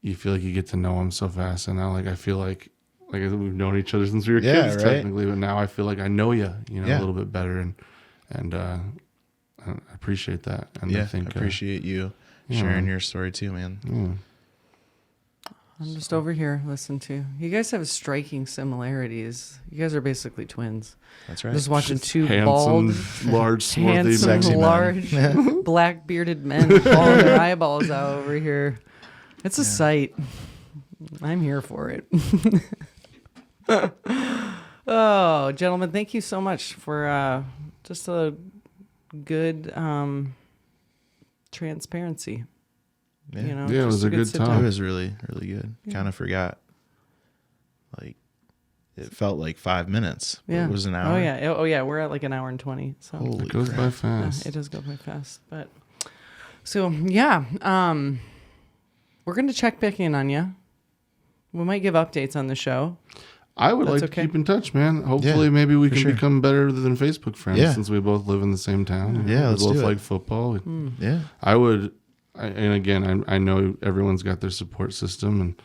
[SPEAKER 2] you feel like you get to know them so fast. And now, like, I feel like we've known each other since we were kids, technically. But now I feel like I know you, a little bit better. And I appreciate that. And I think
[SPEAKER 3] appreciate you sharing your story too, man.
[SPEAKER 2] Yeah.
[SPEAKER 1] I'm just over here listening to you guys have striking similarities. You guys are basically twins.
[SPEAKER 3] That's right.
[SPEAKER 1] Just watching two
[SPEAKER 2] Handsome,
[SPEAKER 1] bald,
[SPEAKER 2] large, swarthy,
[SPEAKER 1] handsome,
[SPEAKER 3] sexy men.
[SPEAKER 1] large, black bearded men bawling their eyeballs out over here. It's a sight. I'm here for it. Oh, gentlemen, thank you so much for just a good transparency.
[SPEAKER 3] Yeah.
[SPEAKER 2] Yeah, it was a good
[SPEAKER 1] sit down.
[SPEAKER 2] time.
[SPEAKER 3] It was really, really good. Kind of forgot. Like, it felt like 5 minutes. But
[SPEAKER 1] Yeah.
[SPEAKER 3] It was an hour.
[SPEAKER 1] Oh yeah. We're at like an hour and 20. So
[SPEAKER 3] Holy
[SPEAKER 2] It goes
[SPEAKER 3] crap.
[SPEAKER 2] by fast.
[SPEAKER 1] it does go by fast. But so yeah, we're gonna check back in on you. We might give updates on the show.
[SPEAKER 2] I would
[SPEAKER 1] That's
[SPEAKER 2] like
[SPEAKER 1] okay.
[SPEAKER 2] to keep in touch, man. Hopefully, maybe we can
[SPEAKER 3] sure.
[SPEAKER 2] become better than Facebook friends
[SPEAKER 3] Yeah.
[SPEAKER 2] since we both live in the same town.
[SPEAKER 3] Yeah,
[SPEAKER 2] we
[SPEAKER 3] let's
[SPEAKER 2] both
[SPEAKER 3] do it.
[SPEAKER 2] like football.
[SPEAKER 3] Yeah.
[SPEAKER 2] And again, I know everyone's got their support system, and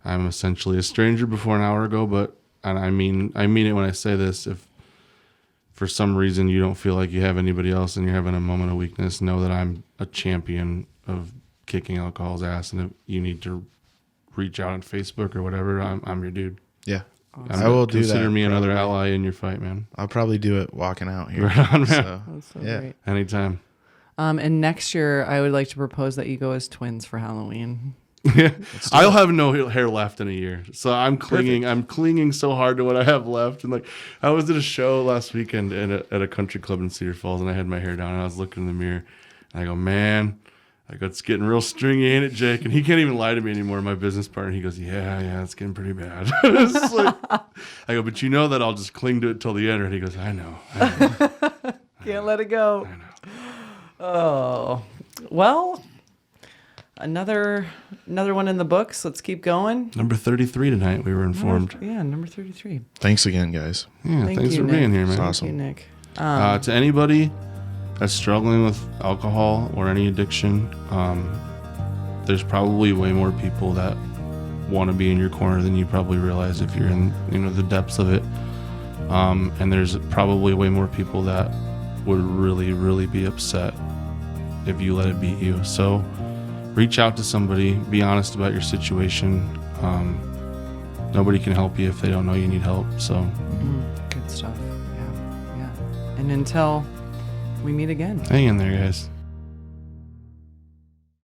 [SPEAKER 2] I'm essentially a stranger before an hour ago. And I mean it when I say this. If for some reason you don't feel like you have anybody else and you're having a moment of weakness, know that I'm a champion of kicking alcohol's ass, and if you need to reach out on Facebook or whatever, I'm your dude.
[SPEAKER 3] Yeah.
[SPEAKER 2] And
[SPEAKER 3] I will do that.
[SPEAKER 2] Consider me another
[SPEAKER 3] probably.
[SPEAKER 2] ally in your fight, man.
[SPEAKER 3] I'll probably do it walking out here.
[SPEAKER 2] Right on, man.
[SPEAKER 3] So,
[SPEAKER 1] That's so
[SPEAKER 3] yeah.
[SPEAKER 1] great.
[SPEAKER 2] Anytime.
[SPEAKER 1] And next year, I would like to propose that you go as twins for Halloween.
[SPEAKER 2] Yeah, I'll have no hair left in a year, so I'm clinging.
[SPEAKER 1] Perfect.
[SPEAKER 2] I'm clinging so hard to what I have left. And like, I was at a show last weekend at a country club in Cedar Falls, and I had my hair down, and I was looking in the mirror, and I go, man, I go, it's getting real stringy, ain't it, Jake? And he can't even lie to me anymore. My business partner, he goes, yeah, it's getting pretty bad. It's like, I go, but you know that I'll just cling to it till the end. And he goes, I know.
[SPEAKER 1] Can't let it go.
[SPEAKER 2] I know.
[SPEAKER 1] Oh, well, another one in the books. Let's keep going.
[SPEAKER 2] Number 33 tonight, we were informed.
[SPEAKER 1] Yeah, number 33.
[SPEAKER 3] Thanks again, guys.
[SPEAKER 2] Yeah,
[SPEAKER 1] Thank
[SPEAKER 2] thanks
[SPEAKER 1] you,
[SPEAKER 2] for
[SPEAKER 1] Nick.
[SPEAKER 2] being here, man.
[SPEAKER 3] It's awesome.
[SPEAKER 1] Thank you, Nick.
[SPEAKER 2] To anybody that's struggling with alcohol or any addiction, there's probably way more people that want to be in your corner than you probably realize if you're in the depths of it. And there's probably way more people that would really, really be upset if you let it beat you. So reach out to somebody, be honest about your situation. Nobody can help you if they don't know you need help. So
[SPEAKER 1] Good stuff. Yeah. And until we meet again.
[SPEAKER 2] hang in there, guys.